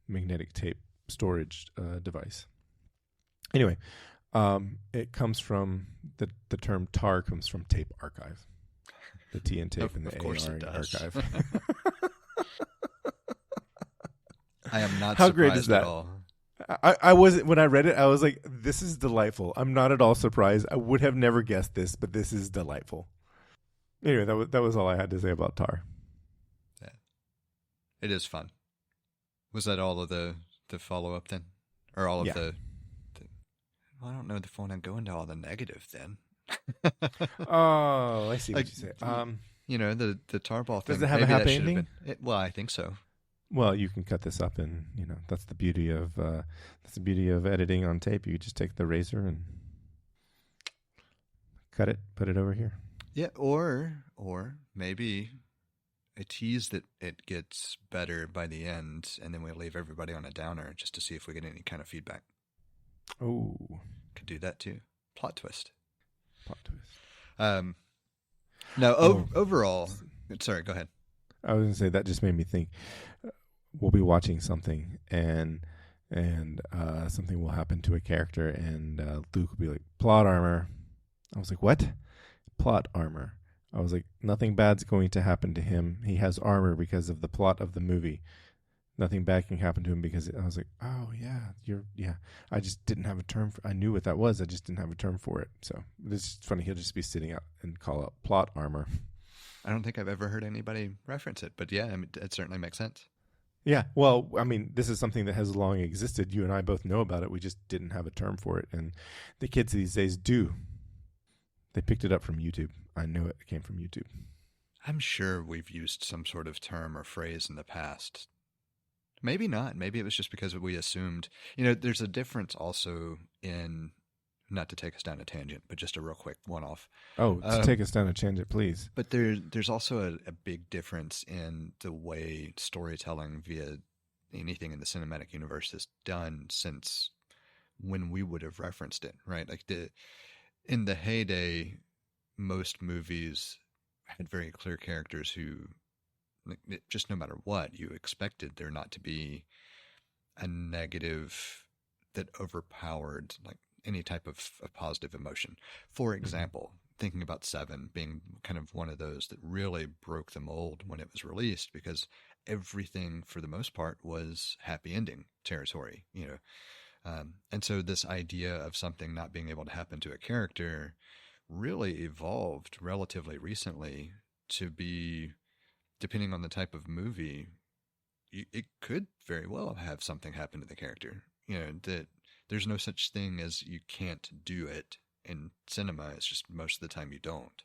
magnetic tape storage device. Anyway, it comes from the term tar comes from tape archive. The T in tape and the A in archive. I am not How surprised great is that? at all. I wasn't, when I read it, I was like, this is delightful. I'm not at all surprised. I would have never guessed this, but this is delightful. Anyway, that was all I had to say about tar. Yeah. It is fun. Was that all of the follow-up then? Or all of the well, I don't know if I want to go into all the negative then. Oh, I see what you say. The tarball thing. Does it have a happy ending? Well, I think so. Well, you can cut this up, and that's the beauty of editing on tape. You just take the razor and cut it, put it over here. Yeah, or maybe a tease that it gets better by the end, and then we leave everybody on a downer just to see if we get any kind of feedback. Oh, Could do that too. Plot twist. Plot twist. No, Oh, overall, sorry, go ahead. I was gonna say that just made me think. We'll be watching something, and something will happen to a character, and Luke will be like, "Plot armor." I was like, "What? Plot armor?" I was like, "Nothing bad's going to happen to him. He has armor because of the plot of the movie. Nothing bad can happen to him because." I was like, "Oh yeah, yeah." I just didn't have a term for. I knew what that was. I just didn't have a term for it. So it's funny. He'll just be sitting out and call out plot armor. I don't think I've ever heard anybody reference it, but yeah, I mean, it certainly makes sense. Yeah, well, I mean, this is something that has long existed. You and I both know about it. We just didn't have a term for it, and the kids these days do. They picked it up from YouTube. I know it came from YouTube. I'm sure we've used some sort of term or phrase in the past. Maybe not. Maybe it was just because we assumed. There's a difference also in, not to take us down a tangent, but just a real quick one-off. Oh, to take us down a tangent, please. But there's also a big difference in the way storytelling via anything in the cinematic universe is done since when we would have referenced it, right? Like in the heyday, most movies had very clear characters who, just no matter what, you expected there not to be a negative that overpowered like any type of positive emotion. For example, thinking about Seven being kind of one of those that really broke the mold when it was released, because everything for the most part was happy ending territory, and so this idea of something not being able to happen to a character really evolved relatively recently to be, depending on the type of movie, it could very well have something happen to the character. That there's no such thing as you can't do it in cinema. It's just most of the time you don't.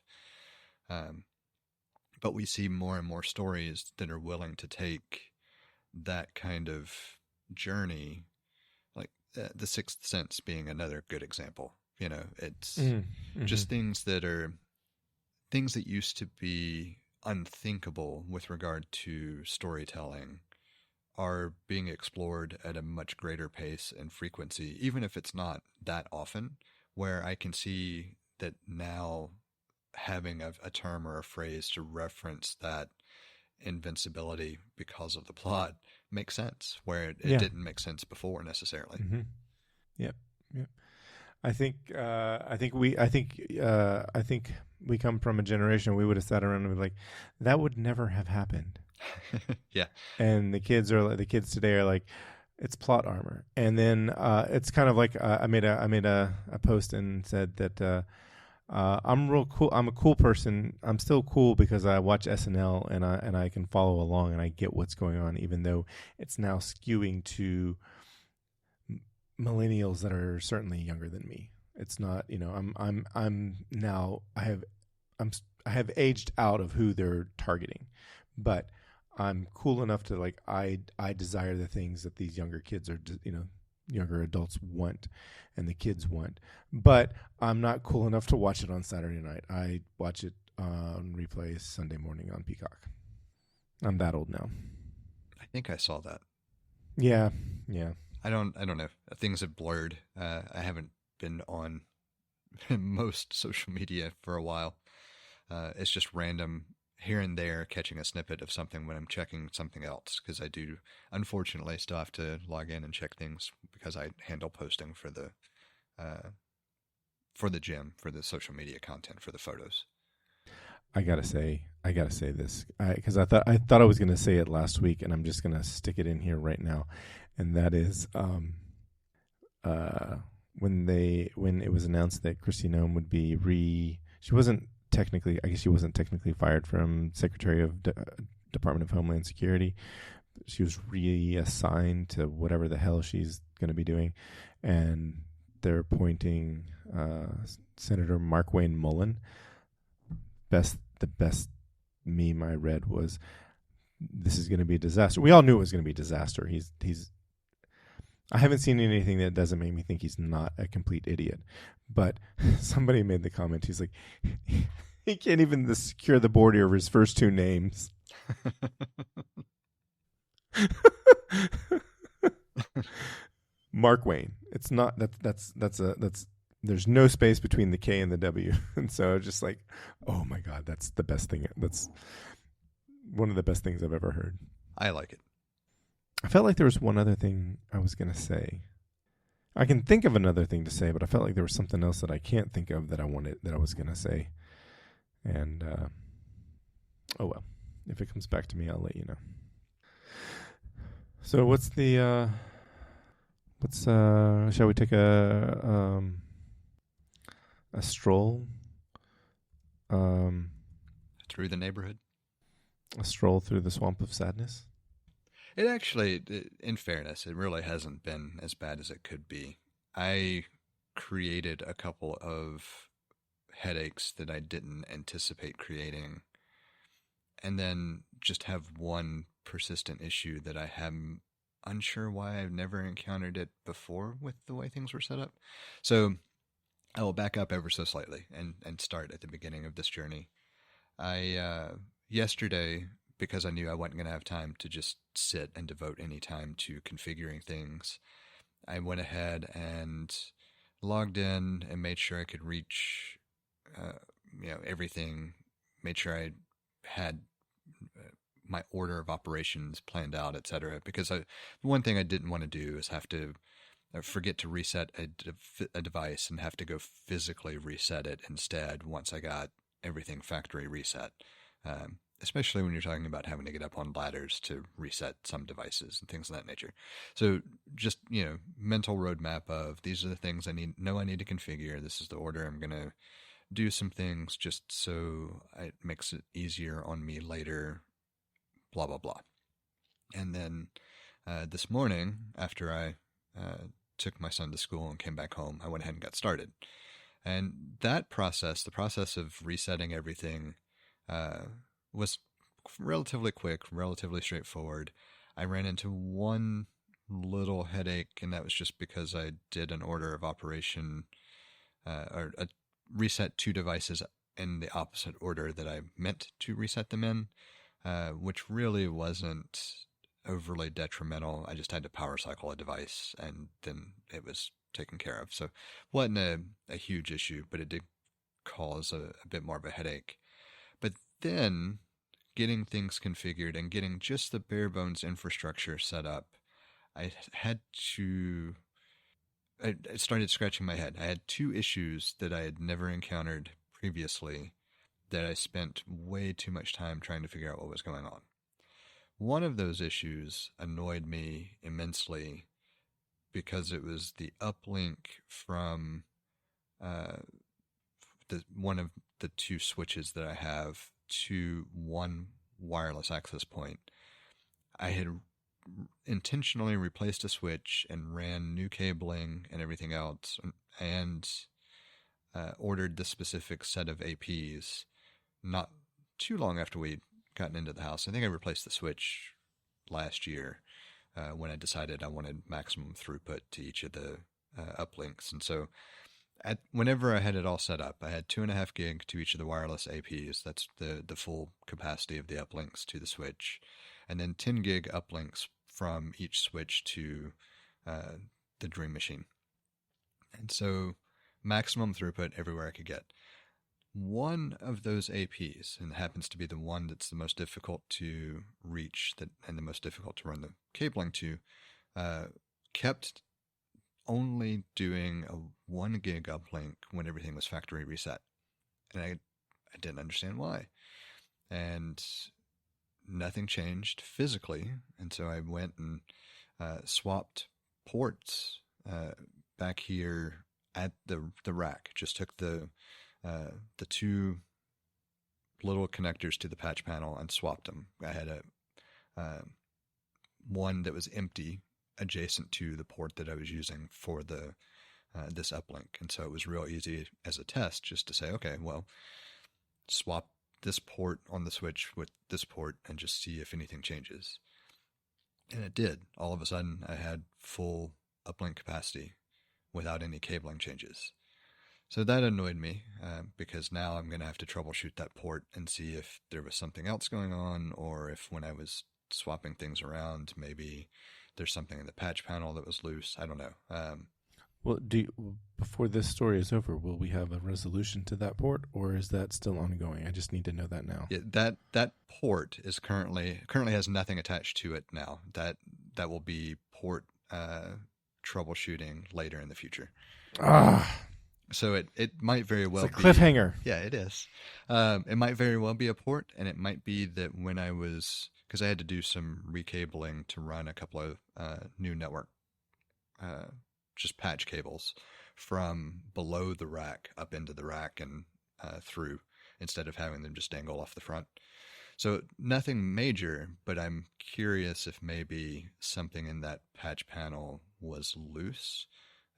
But we see more and more stories that are willing to take that kind of journey, like The Sixth Sense being another good example. It's just things that used to be unthinkable with regard to storytelling are being explored at a much greater pace and frequency, even if it's not that often, where I can see that now having a term or a phrase to reference that invincibility because of the plot makes sense, where it didn't make sense before necessarily. Mm-hmm. Yep. I think we come from a generation we would have sat around and be like, that would never have happened. Yeah. And the kids today are like, it's plot armor. And then it's kind of like I made a post and said that I'm real cool. I'm a cool person. I'm still cool because I watch SNL and I can follow along and I get what's going on, even though it's now skewing to millennials that are certainly younger than me. It's not, I'm now I have aged out of who they're targeting, but I'm cool enough to like I desire the things that these younger kids are, younger adults want and the kids want. But I'm not cool enough to watch it on Saturday night. I watch it on replay Sunday morning on Peacock. I'm that old now. I think I saw that. Yeah. I don't know. Things have blurred. I haven't been on most social media for a while. It's just random here and there catching a snippet of something when I'm checking something else, because I do unfortunately still have to log in and check things because I handle posting for the gym, for the social media content, for the photos. I gotta say this because I thought I was gonna say it last week, and I'm just gonna stick it in here right now, and that is when it was announced that Kristi Noem would be she wasn't technically fired from Secretary of Department of Homeland Security. She was reassigned to whatever the hell she's going to be doing, and they're appointing Senator Markwayne Mullin. The best meme I read was, "This is going to be a disaster." We all knew it was going to be a disaster. He's. I haven't seen anything that doesn't make me think he's not a complete idiot. But somebody made the comment. He's like, he can't even secure the border of his first two names. Mark Wayne. It's not that's there's no space between the K and the W. And so just like, oh my God, that's the best thing. That's one of the best things I've ever heard. I like it. I felt like there was one other thing I was going to say. I can think of another thing to say, but I felt like there was something else that I can't think of that I was going to say. And, oh well, if it comes back to me, I'll let you know. So shall we take a stroll? Through the neighborhood? A stroll through the swamp of sadness? It actually, in fairness, it really hasn't been as bad as it could be. I created a couple of headaches that I didn't anticipate creating, and then just have one persistent issue that I am unsure why I've never encountered it before with the way things were set up. So I will back up ever so slightly and start at the beginning of this journey. Yesterday, because I knew I wasn't going to have time to just sit and devote any time to configuring things, I went ahead and logged in and made sure I could reach, everything, made sure I had my order of operations planned out, etc. Because one thing I didn't want to do is have to forget to reset a device and have to go physically reset it instead once I got everything factory reset. Especially when you're talking about having to get up on ladders to reset some devices and things of that nature. So just, mental roadmap of these are the things I need to configure. This is the order I'm going to do some things just so it makes it easier on me later, blah, blah, blah. And then this morning, after I took my son to school and came back home, I went ahead and got started. And that process, the process of resetting everything, was relatively quick, relatively straightforward. I ran into one little headache, and that was just because I did an order of operation, or a reset two devices in the opposite order that I meant to reset them in, which really wasn't overly detrimental. I just had to power cycle a device, and then it was taken care of. So it wasn't a huge issue, but it did cause a bit more of a headache. But then getting things configured and getting just the bare bones infrastructure set up, I started scratching my head. I had two issues that I had never encountered previously that I spent way too much time trying to figure out what was going on. One of those issues annoyed me immensely because it was the uplink from one of the two switches that I have to one wireless access point. I had intentionally replaced a switch and ran new cabling and everything else, and ordered the specific set of APs not too long after we'd gotten into the house. I think I replaced the switch last year when I decided I wanted maximum throughput to each of the uplinks. And so whenever I had it all set up, I had 2.5 gig to each of the wireless APs. That's the full capacity of the uplinks to the switch. And then 10 gig uplinks from each switch to the Dream Machine. And so maximum throughput everywhere I could get. One of those APs, and it happens to be the one that's the most difficult to reach and the most difficult to run the cabling to, kept only doing a 1 gig uplink when everything was factory reset. And I didn't understand why. And nothing changed physically. And so I went and swapped ports back here at the rack. Just took the two little connectors to the patch panel and swapped them. I had a one that was empty adjacent to the port that I was using for the this uplink. And so it was real easy as a test just to say, okay, well, swap this port on the switch with this port and just see if anything changes. And it did. All of a sudden, I had full uplink capacity without any cabling changes. So that annoyed me because now I'm going to have to troubleshoot that port and see if there was something else going on, or if when I was swapping things around, maybe there's something in the patch panel that was loose. I don't know. Well, before this story is over, will we have a resolution to that port, or is that still ongoing? I just need to know that now. Yeah, that port is currently has nothing attached to it now. That will be port troubleshooting later in the future. Ah, So it might very well it's a cliffhanger. Yeah, it is. It might very well be a port, and it might be that when I was, because I had to do some recabling to run a couple of new network, just patch cables from below the rack up into the rack and through, instead of having them just dangle off the front. So nothing major, but I'm curious if maybe something in that patch panel was loose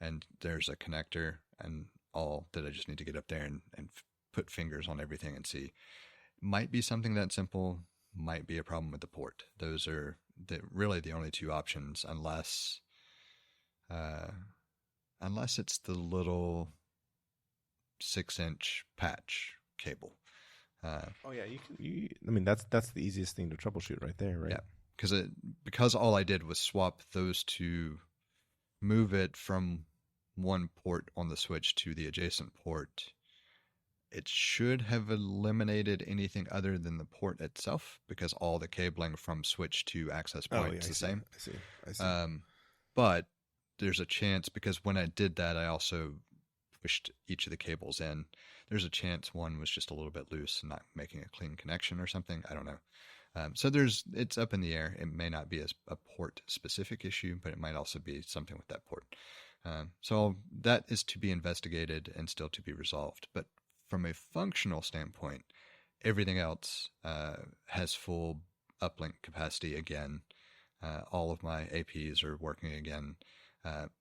and there's a connector and all that I just need to get up there and put fingers on everything and see. Might be something that simple, might be a problem with the port. Those are really the only two options, unless it's the little 6-inch patch cable. Oh yeah, I mean, that's the easiest thing to troubleshoot right there, right? Yeah, because all I did was swap those two, move it from one port on the switch to the adjacent port. It should have eliminated anything other than the port itself, because all the cabling from switch to access point is the same. I see. But there's a chance, because when I did that, I also pushed each of the cables in. There's a chance one was just a little bit loose and not making a clean connection or something. I don't know. So it's up in the air. It may not be a port specific issue, but it might also be something with that port. So that is to be investigated and still to be resolved. But from a functional standpoint, everything else has full uplink capacity again. All of my APs are working again.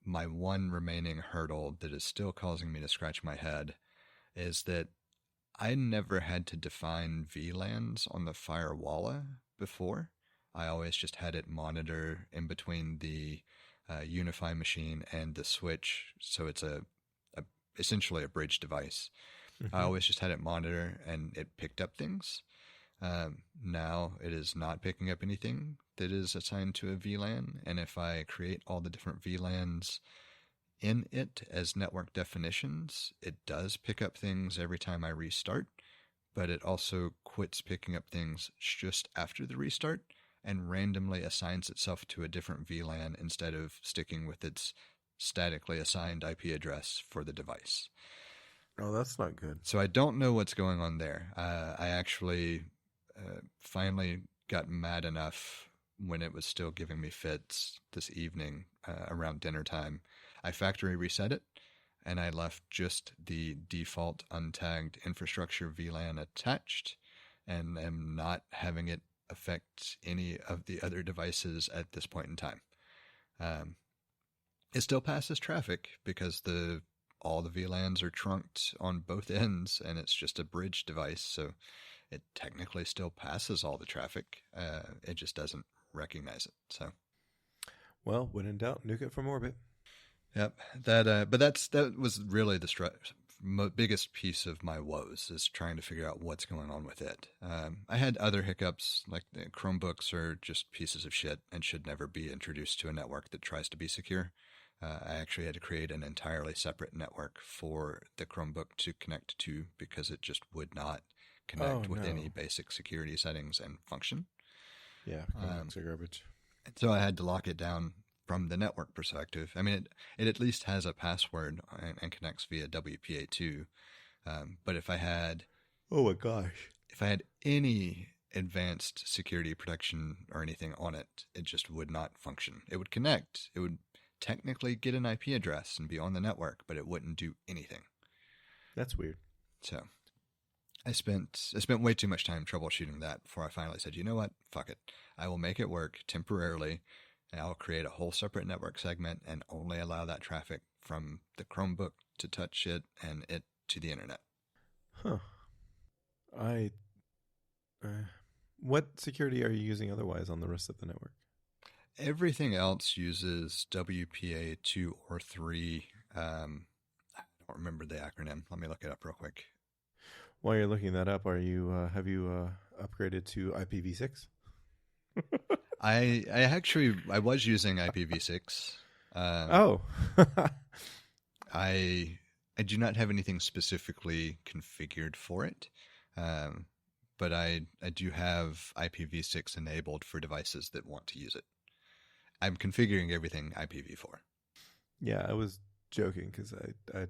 My one remaining hurdle that is still causing me to scratch my head is that I never had to define VLANs on the firewall before. I always just had it monitor in between the Unify machine and the switch, so it's essentially a bridge device. Mm-hmm. I always just had it monitor, and it picked up things. Now it is not picking up anything that is assigned to a VLAN, and if I create all the different VLANs in it as network definitions, it does pick up things every time I restart, but it also quits picking up things just after the restart and randomly assigns itself to a different VLAN instead of sticking with its statically assigned IP address for the device. Oh, that's not good. So I don't know what's going on there. I actually finally got mad enough when it was still giving me fits this evening around dinner time. I factory reset it, and I left just the default untagged infrastructure VLAN attached, and am not having it affect any of the other devices at this point in time. It still passes traffic because all the VLANs are trunked on both ends, and it's just a bridge device, so it technically still passes all the traffic. It just doesn't recognize it. So, well, when in doubt, nuke it from orbit. Yep. But that was really the biggest piece of my woes, is trying to figure out what's going on with it. I had other hiccups, like the Chromebooks are just pieces of shit and should never be introduced to a network that tries to be secure. I actually had to create an entirely separate network for the Chromebook to connect to, because it just would not connect with any basic security settings and function. Yeah, Chromebooks are garbage. So I had to lock it down from the network perspective. I mean, it at least has a password and connects via WPA2. But if I had... Oh my gosh. If I had any advanced security protection or anything on it, it just would not function. It would connect. It would technically get an IP address and be on the network, but it wouldn't do anything. That's weird. So I spent way too much time troubleshooting that before I finally said, you know what? Fuck it. I will make it work temporarily, and I'll create a whole separate network segment and only allow that traffic from the Chromebook to touch it and it to the internet. Huh. What security are you using otherwise on the rest of the network? Everything else uses WPA 2 or 3. I don't remember the acronym. Let me look it up real quick. While you're looking that up, have you upgraded to IPv6? I was using IPv6. I do not have anything specifically configured for it, but I do have IPv6 enabled for devices that want to use it. I'm configuring everything IPv4. Yeah, I was joking because I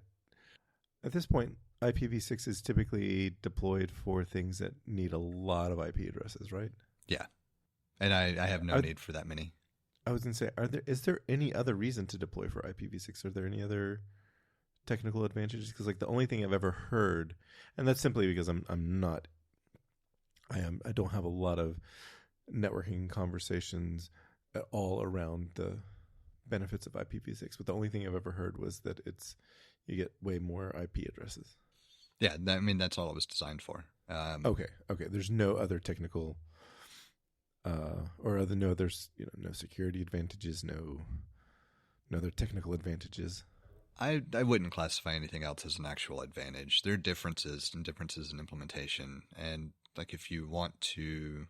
at this point IPv6 is typically deployed for things that need a lot of IP addresses, right? Yeah, and I have no need for that many. I was going to say, is there any other reason to deploy for IPv6? Are there any other technical advantages? Because like the only thing I've ever heard, and that's simply because I don't have a lot of networking conversations at all around the benefits of IPv6. But the only thing I've ever heard was that you get way more IP addresses. Yeah, I mean that's all it was designed for. Okay. There's no other technical, there's no security advantages, no other technical advantages. I wouldn't classify anything else as an actual advantage. There are differences in implementation, and like if you want to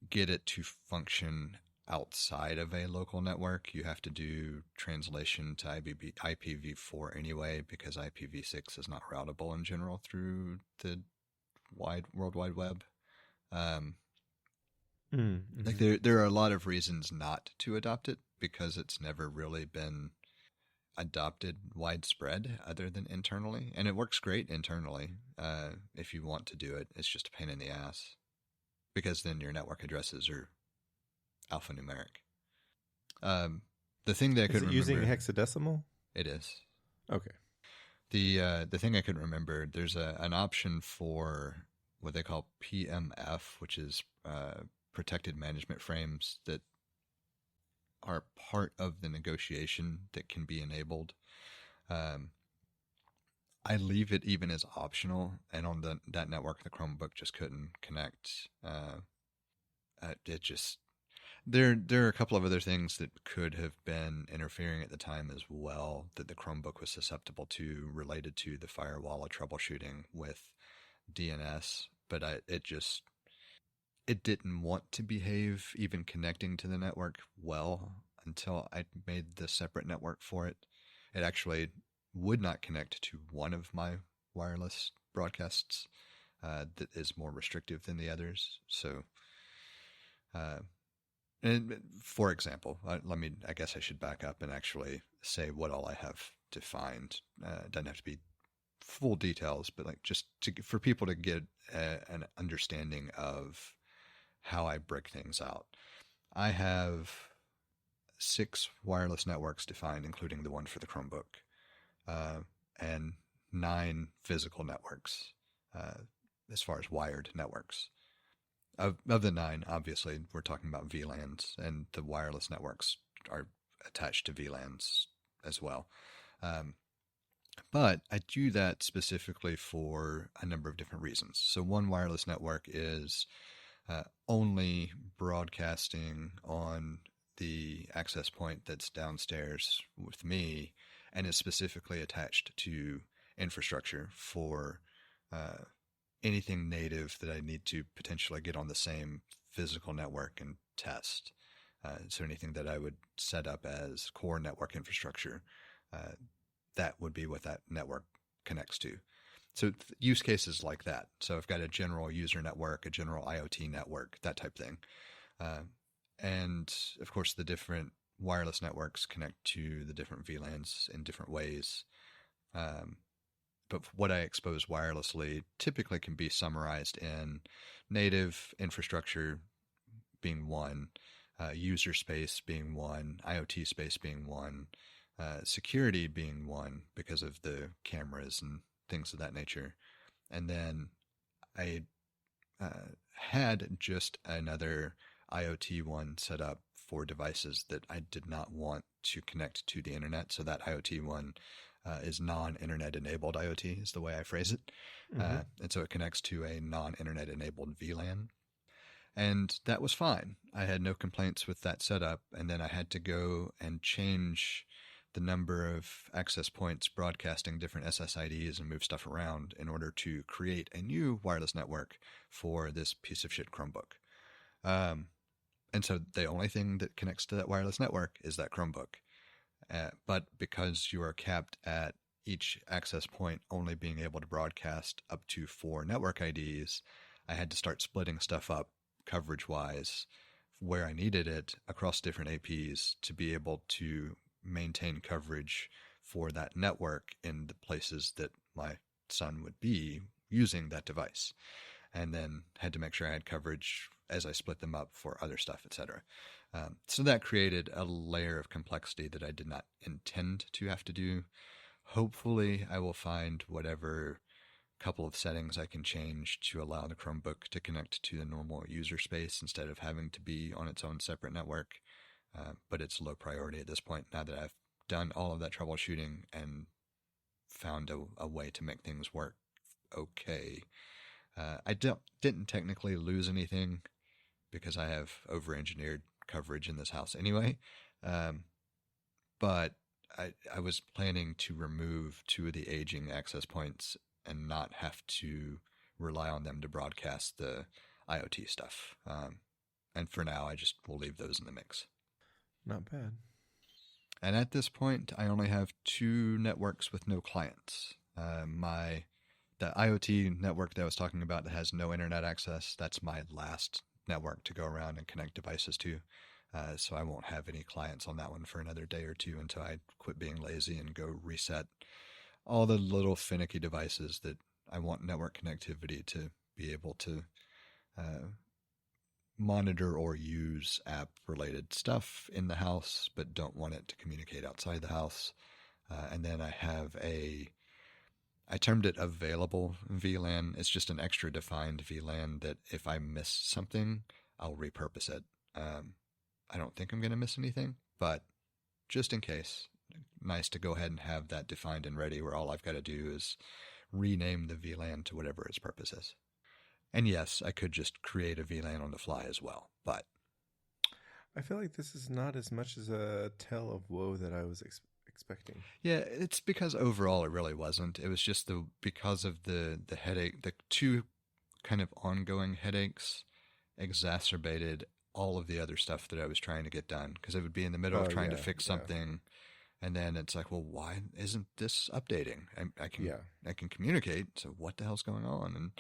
get it to function outside of a local network, you have to do translation to IPv4 anyway, because IPv6 is not routable in general through the World Wide Web. Like there are a lot of reasons not to adopt it because it's never really been adopted widespread other than internally, and it works great internally. If you want to do it, it's just a pain in the ass because then your network addresses are alphanumeric. The thing that I couldn't remember, using hexadecimal? It is. Okay. The thing I couldn't remember, there's an option for what they call PMF, which is protected management frames that are part of the negotiation that can be enabled. I leave it even as optional, and on that network, the Chromebook just couldn't connect. There are a couple of other things that could have been interfering at the time as well that the Chromebook was susceptible to, related to the firewall troubleshooting with DNS, but it didn't want to behave even connecting to the network well until I made the separate network for it. It actually would not connect to one of my wireless broadcasts that is more restrictive than the others. So, and for example, I guess I should back up and actually say what all I have defined. It doesn't have to be full details, but like just for people to get an understanding of how I break things out. I have 6 wireless networks defined, including the one for the Chromebook, and 9 physical networks, as far as wired networks. Of the 9, obviously, we're talking about VLANs, and the wireless networks are attached to VLANs as well. But I do that specifically for a number of different reasons. So one wireless network is only broadcasting on the access point that's downstairs with me, and is specifically attached to infrastructure for anything native that I need to potentially get on the same physical network and test. So anything that I would set up as core network infrastructure, that would be what that network connects to. So use cases like that. So I've got a general user network, a general IoT network, that type thing. And of course, the different wireless networks connect to the different VLANs in different ways. But what I expose wirelessly typically can be summarized in native infrastructure being one, user space being one, IoT space being one, security being one because of the cameras and things of that nature. And then I had just another IoT one set up for devices that I did not want to connect to the internet. So that IoT one is non-internet enabled IoT is the way I phrase it. Mm-hmm. And so it connects to a non-internet enabled VLAN. And that was fine. I had no complaints with that setup. And then I had to go and change the number of access points broadcasting different SSIDs and move stuff around in order to create a new wireless network for this piece of shit Chromebook. And so the only thing that connects to that wireless network is that Chromebook. But because you are capped at each access point only being able to broadcast up to 4 network IDs, I had to start splitting stuff up coverage-wise where I needed it across different APs to be able to maintain coverage for that network in the places that my son would be using that device. And then had to make sure I had coverage as I split them up for other stuff, etc. So that created a layer of complexity that I did not intend to have to do. Hopefully, I will find whatever couple of settings I can change to allow the Chromebook to connect to the normal user space instead of having to be on its own separate network. But it's low priority at this point now that I've done all of that troubleshooting and found a way to make things work okay. I didn't technically lose anything because I have over-engineered coverage in this house anyway. But I was planning to remove 2 of the aging access points and not have to rely on them to broadcast the IoT stuff. And for now, I just will leave those in the mix. Not bad. And at this point, I only have 2 networks with no clients. The IoT network that I was talking about that has no internet access, that's my last network to go around and connect devices to. So I won't have any clients on that one for another day or 2 until I quit being lazy and go reset all the little finicky devices that I want network connectivity to be able to monitor or use app-related stuff in the house, but don't want it to communicate outside the house. And then I have I termed it available VLAN. It's just an extra defined VLAN that if I miss something, I'll repurpose it. I don't think I'm going to miss anything, but just in case, nice to go ahead and have that defined and ready where all I've got to do is rename the VLAN to whatever its purpose is. And yes, I could just create a VLAN on the fly as well, but I feel like this is not as much as a tale of woe that I was expecting. Yeah, it's because overall it really wasn't. It was just because of the headache, the 2 kind of ongoing headaches exacerbated all of the other stuff that I was trying to get done, because it would be in the middle of trying to fix something, and then it's like, well, why isn't this updating? I can communicate, so what the hell's going on? And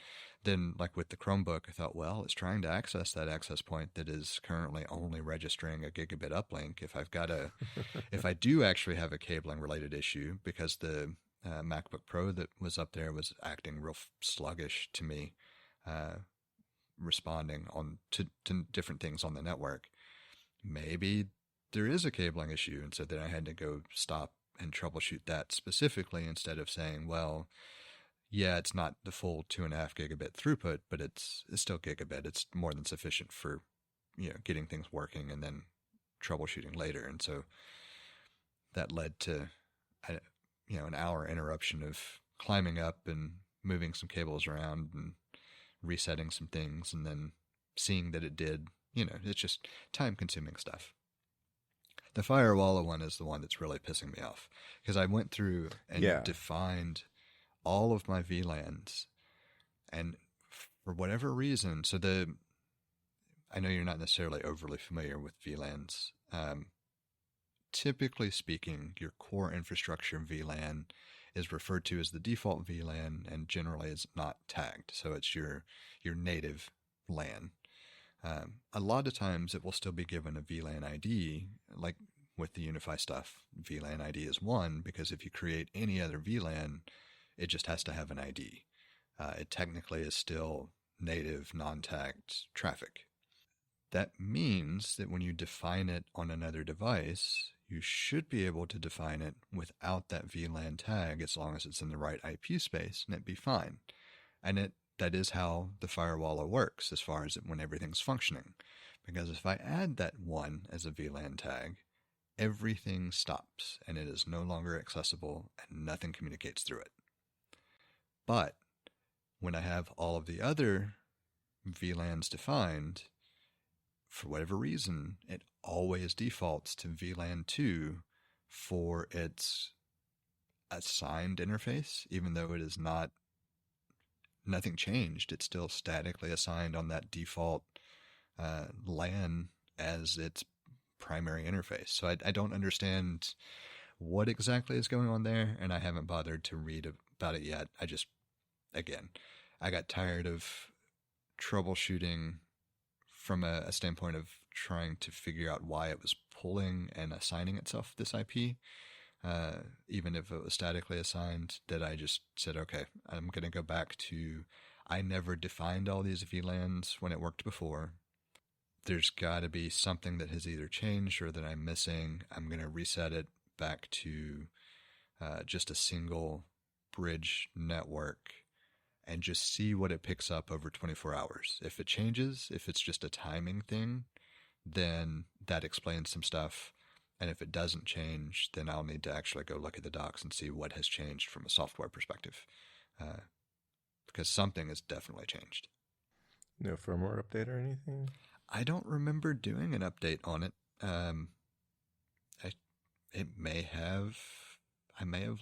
then, like with the Chromebook, I thought, well, it's trying to access that access point that is currently only registering a gigabit uplink. If I do actually have a cabling related issue, because the MacBook Pro that was up there was acting real sluggish to me, responding to different things on the network, maybe there is a cabling issue. And so then I had to go stop and troubleshoot that specifically, instead of saying, well, yeah, it's not the full 2.5 gigabit throughput, but it's still gigabit. It's more than sufficient for, getting things working and then troubleshooting later. And so that led to, an hour interruption of climbing up and moving some cables around and resetting some things, and then seeing that it did, it's just time consuming stuff. The Firewall one is the one that's really pissing me off, because I went through and defined all of my VLANs, and for whatever reason, I know you're not necessarily overly familiar with VLANs. Typically speaking, your core infrastructure VLAN is referred to as the default VLAN, and generally is not tagged. So it's your native LAN. A lot of times it will still be given a VLAN ID, like with the Unify stuff. VLAN ID is 1, because if you create any other VLAN, it just has to have an ID. It technically is still native, non-tagged traffic. That means that when you define it on another device, you should be able to define it without that VLAN tag, as long as it's in the right IP space, and it'd be fine. And that is how the Firewall works, as far as when everything's functioning. Because if I add that 1 as a VLAN tag, everything stops, and it is no longer accessible, and nothing communicates through it. But when I have all of the other VLANs defined, for whatever reason, it always defaults to VLAN 2 for its assigned interface, even though it is nothing changed. It's still statically assigned on that default LAN as its primary interface. So I don't understand what exactly is going on there, and I haven't bothered to read about it yet. I got tired of troubleshooting from a standpoint of trying to figure out why it was pulling and assigning itself this IP, even if it was statically assigned, that I just said, okay, I'm going to go back to, I never defined all these VLANs when it worked before. There's got to be something that has either changed or that I'm missing. I'm going to reset it back to just a single bridge network and just see what it picks up over 24 hours. If it changes, if it's just a timing thing, then that explains some stuff. And if it doesn't change, then I'll need to actually go look at the docs and see what has changed from a software perspective. Because something has definitely changed. No firmware update or anything? I don't remember doing an update on it. I may have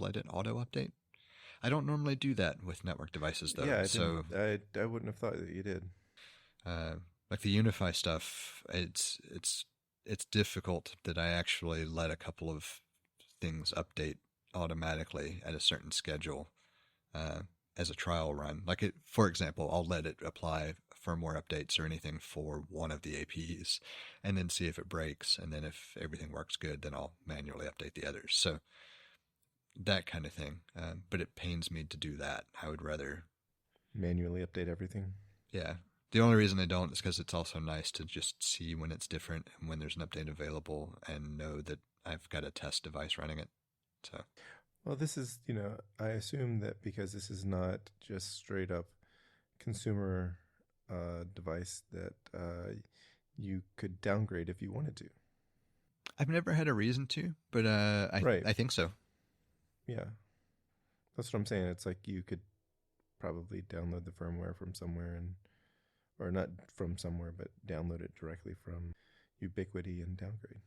let it auto update. I don't normally do that with network devices, though. Yeah, I I wouldn't have thought that you did. Like the Unify stuff, it's difficult that I actually let a couple of things update automatically at a certain schedule as a trial run. Like for example, I'll let it apply firmware updates or anything for one of the APs and then see if it breaks. And then if everything works good, then I'll manually update the others. So that kind of thing. But it pains me to do that. I would rather manually update everything. Yeah. The only reason I don't is because it's also nice to just see when it's different and when there's an update available and know that I've got a test device running it. So, well, this is, I assume that because this is not just straight up consumer device that you could downgrade if you wanted to. I've never had a reason to, but I think so. Yeah. That's what I'm saying. It's like you could probably download the firmware from somewhere or not from somewhere, but download it directly from Ubiquiti and downgrade.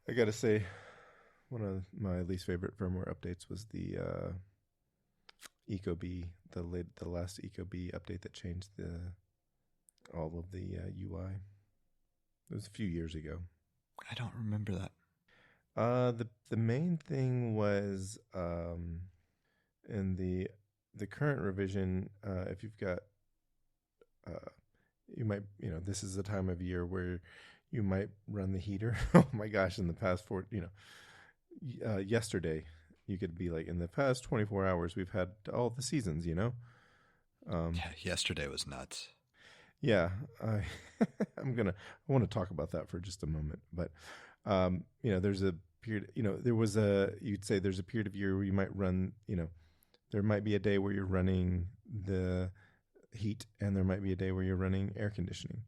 I got to say, one of my least favorite firmware updates was the ecobee, the last ecobee update that changed all of the UI. It was a few years ago. I don't remember that. The main thing was in the current revision, if you've got you might, this is the time of year where you might run the heater. Oh my gosh, in the past yesterday, you could be like, in the past 24 hours, we've had all the seasons, Yeah, yesterday was nuts. Yeah, I want to talk about that for just a moment. But, there's a period, you'd say there's a period of year where you might run, there might be a day where you're running the heat and there might be a day where you're running air conditioning,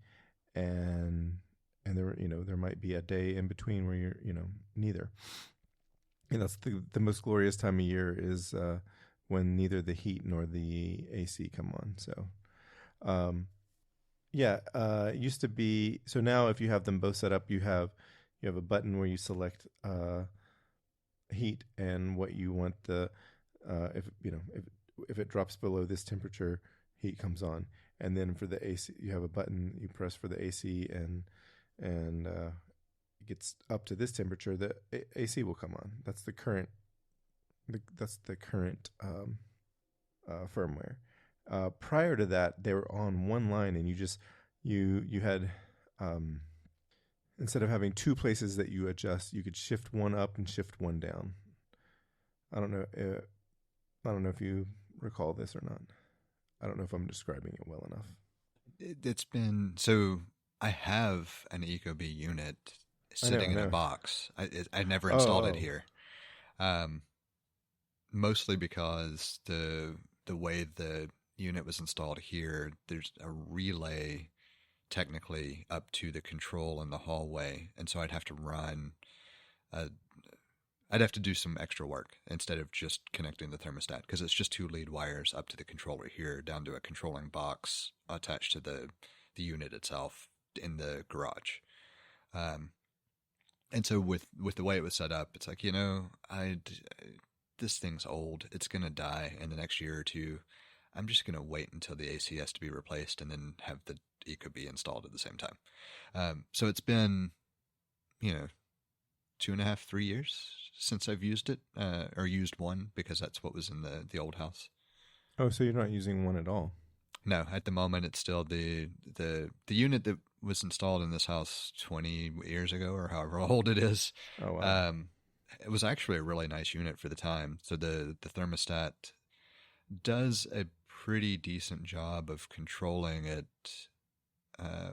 and there might be a day in between where you're neither. That's the most glorious time of year is when neither the heat nor the AC come on. So it used to be, so now if you have them both set up, you have a button where you select heat and what you want if it drops below this temperature, heat comes on. And then for the AC, you have a button you press for the AC, and it gets up to this temperature, the AC will come on. That's the current firmware. Prior to that, they were on one line, and you had instead of having two places that you adjust, you could shift one up and shift one down. I don't know if you recall this or not. I don't know if I'm describing it well enough. It's been, so I have an ecobee unit sitting in a box. I never installed it here. Mostly because the way the unit was installed here, there's a relay technically up to the control in the hallway, and so I'd have to I'd have to do some extra work instead of just connecting the thermostat, because it's just two lead wires up to the controller here down to a controlling box attached to the unit itself in the garage. And so with the way it was set up, it's like, this thing's old. It's going to die in the next year or two. I'm just going to wait until the AC has to be replaced and then have the ecobee installed at the same time. So it's been, 2.5, 3 years since I've used it, or used one, because that's what was in the old house. Oh, so you're not using one at all? No, at the moment it's still the unit that was installed in this house 20 years ago, or however old it is. Oh, wow. It was actually a really nice unit for the time. So the thermostat does a pretty decent job of controlling it,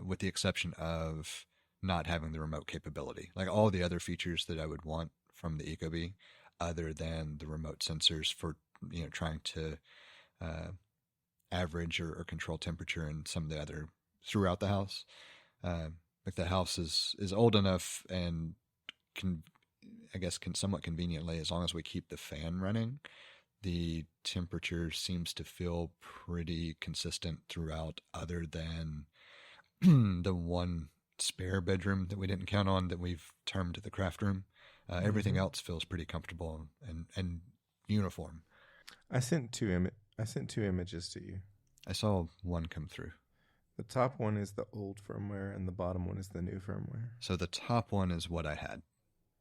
with the exception of not having the remote capability. Like all the other features that I would want from the Ecobee, other than the remote sensors for trying to average or control temperature and some of the other throughout the house. Like the house is old enough and can somewhat conveniently, as long as we keep the fan running, the temperature seems to feel pretty consistent throughout, other than the one spare bedroom that we didn't count on that we've termed the craft room. Everything else feels pretty comfortable and uniform. I sent two images to you. I saw one come through. The top one is the old firmware, and the bottom one is the new firmware. So the top one is what I had.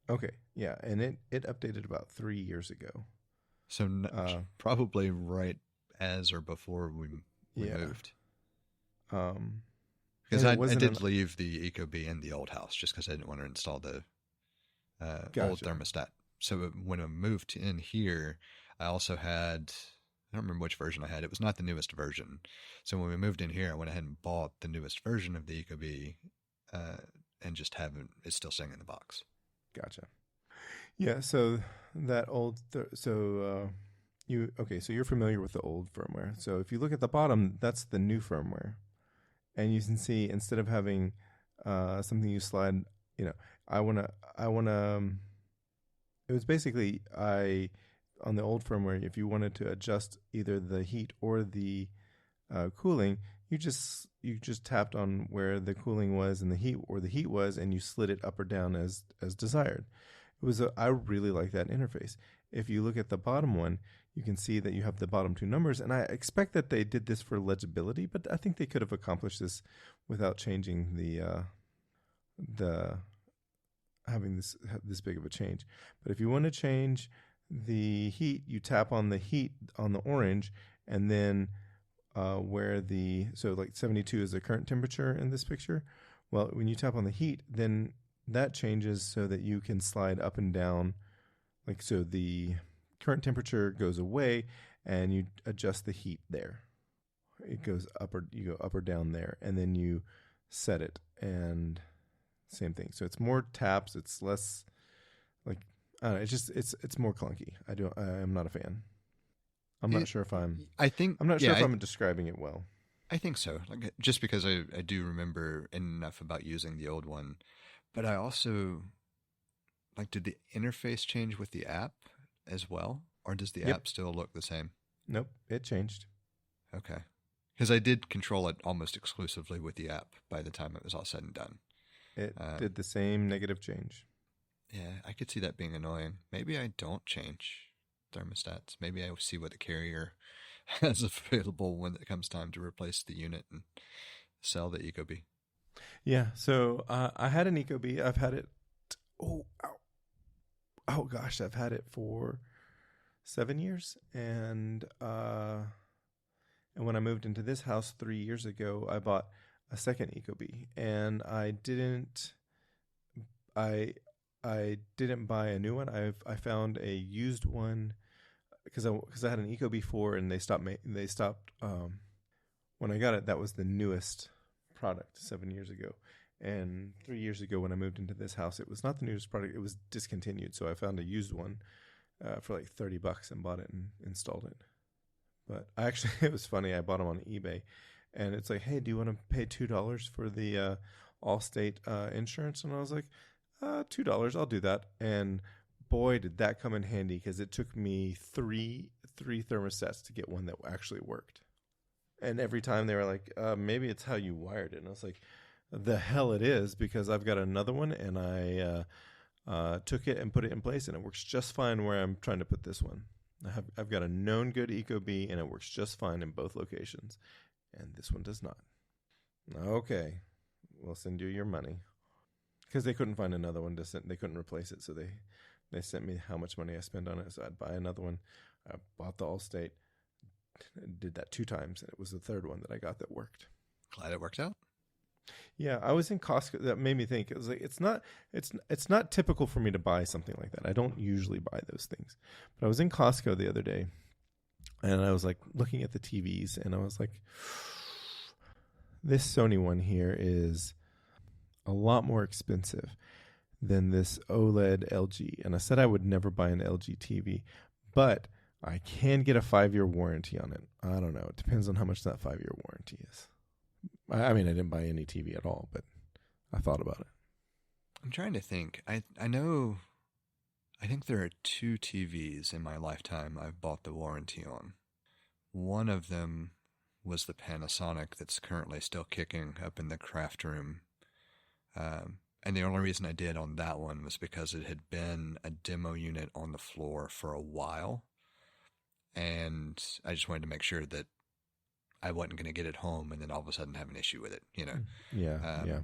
Okay, yeah, and it updated about 3 years ago. So probably right as or before we moved. Because I did leave the Ecobee in the old house just because I didn't want to install the old thermostat. So when I moved in here, I also had, I don't remember which version I had. It was not the newest version. So when we moved in here, I went ahead and bought the newest version of the Ecobee, and just it's still sitting in the box. Gotcha. Yeah, so that old, so you're familiar with the old firmware. So if you look at the bottom, that's the new firmware. And you can see, instead of having something you slide, it was basically, on the old firmware, if you wanted to adjust either the heat or the cooling, you just tapped on where the cooling was and the heat was, and you slid it up or down as desired. I really like that interface. If you look at the bottom one, you can see that you have the bottom two numbers, and I expect that they did this for legibility, but I think they could have accomplished this without changing the having this big of a change. But if you want to change the heat, you tap on the heat on the orange, and then so like 72 is the current temperature in this picture. Well, when you tap on the heat, then that changes so that you can slide up and down. Like, so the current temperature goes away and you adjust the heat there. It goes you go up or down there, and then you set it, and same thing. So it's more taps. It's less like, I don't know, it's more clunky. I'm not a fan. I'm not sure if I'm describing it well. I think so. Like, just because I do remember enough about using the old one, but I also did the interface change with the app as well, or does the app still look the same? Nope, it changed. Okay. Because I did control it almost exclusively with the app by the time it was all said and done. It did the same negative change. Yeah, I could see that being annoying. Maybe I don't change thermostats. Maybe I see what the carrier has available when it comes time to replace the unit and sell the Ecobee. Yeah, so I had an Ecobee. I've had it, I've had it for 7 years, and when I moved into this house 3 years ago, I bought a second Ecobee, and I didn't buy a new one. I found a used one because I had an Ecobee 4, and they stopped when I got it. That was the newest product 7 years ago, and 3 years ago when I moved into this house, it was not the newest product. It was discontinued, so I found a used one for like $30 and bought it and installed it. But it was funny. I bought them on eBay, and it's like, hey, do you want to pay $2 for the Allstate insurance? And I was like, $2, I'll do that. And boy, did that come in handy, because it took me three thermostats to get one that actually worked. And every time they were like, maybe it's how you wired it. And I was like, the hell it is, because I've got another one, and I took it and put it in place, and it works just fine where I'm trying to put this one. I've got a known good Ecobee, and it works just fine in both locations, and this one does not. Okay, we'll send you your money. because they couldn't find another one to send. They couldn't replace it, so they sent me how much money I spent on it. So I'd buy another one. I bought the Allstate, did that 2 times, and it was the third one that I got that worked. Glad it worked out. Yeah, I was in Costco. That made me think. It was like it's not typical for me to buy something like that. I don't usually buy those things, but I was in Costco the other day, and I was like looking at the TVs, and I was like, this Sony one here is a lot more expensive than this OLED LG. And I said I would never buy an LG TV, but I can get a 5-year warranty on it. I don't know. It depends on how much that 5-year warranty is. I mean, I didn't buy any TV at all, but I thought about it. I'm trying to think. I think there are 2 TVs in my lifetime I've bought the warranty on. One of them was the Panasonic that's currently still kicking up in the craft room. And the only reason I did on that one was because it had been a demo unit on the floor for a while. And I just wanted to make sure that I wasn't going to get it home and then all of a sudden have an issue with it, you know? Yeah, yeah.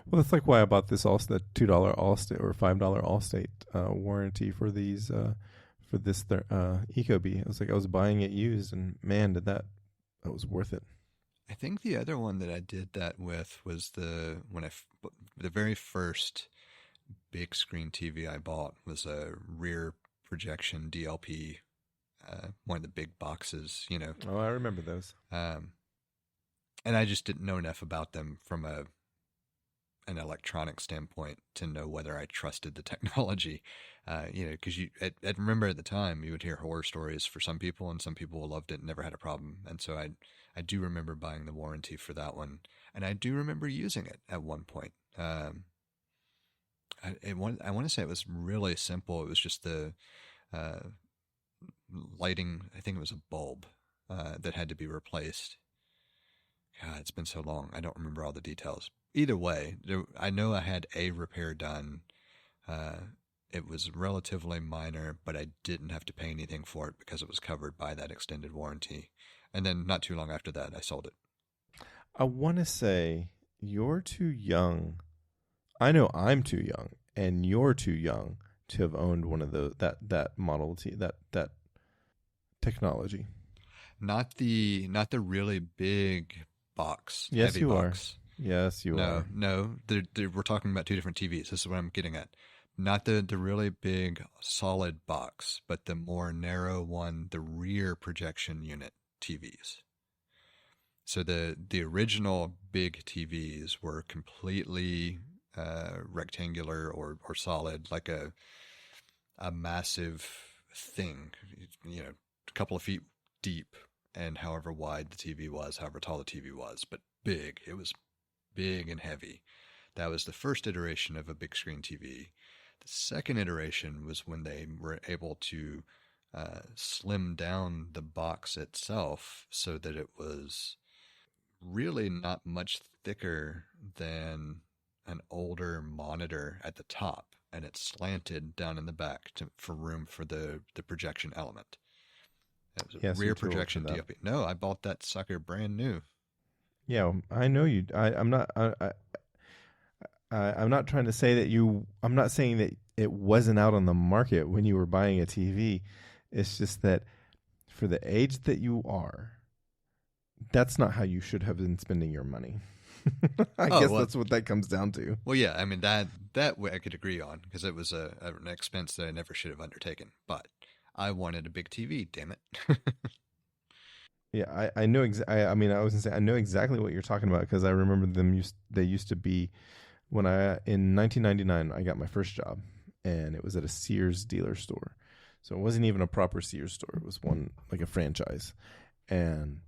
Well, that's like why I bought this the $2 Allstate or $5 Allstate warranty for these for this Ecobee. It was like I was buying it used, and man, that was worth it. I think the other one that I did that with was the very first big screen TV I bought was a rear projection DLP, one of the big boxes, you know. Oh, I remember those. And I just didn't know enough about them from an electronic standpoint to know whether I trusted the technology, you know, because I remember at the time you would hear horror stories for some people, and some people loved it and never had a problem. And so I do remember buying the warranty for that one, and I do remember using it at one point. I want to say it was really simple. It was just the lighting. I think it was a bulb that had to be replaced. God, it's been so long. I don't remember all the details. Either way, I know I had a repair done. It was relatively minor, but I didn't have to pay anything for it because it was covered by that extended warranty. And then not too long after that, I sold it. I want to say you're too young. I know I'm too young, and you're too young to have owned one of those that Model T, that technology. Not the really big box. Yes, heavy you box. are. Yes, you are. No. We're talking about 2 different TVs. This is what I'm getting at. Not the really big solid box, but the more narrow one, the rear projection unit TVs. So the original big TVs were completely rectangular or solid, like a massive thing, you know, a couple of feet deep, and however wide the TV was, however tall the TV was, but big. It was big and heavy. That was the first iteration of a big screen TV. The second iteration was when they were able to slim down the box itself so that it was really not much thicker than an older monitor at the top, and it slanted down in the back for room for the projection element. That was a rear projection DLP. No, I bought that sucker brand new. Yeah, I know you. I'm not. I'm not trying to say that you. I'm not saying that it wasn't out on the market when you were buying a TV. It's just that for the age that you are, that's not how you should have been spending your money. I guess that's what that comes down to. Well, yeah, I mean that way I could agree on, because it was an expense that I never should have undertaken. But I wanted a big TV, damn it. Yeah, I know. I mean, I was gonna say I know exactly what you're talking about, because I remember them. They used to be when in 1999 I got my first job, and it was at a Sears dealer store. So it wasn't even a proper Sears store. It was one like a franchise, and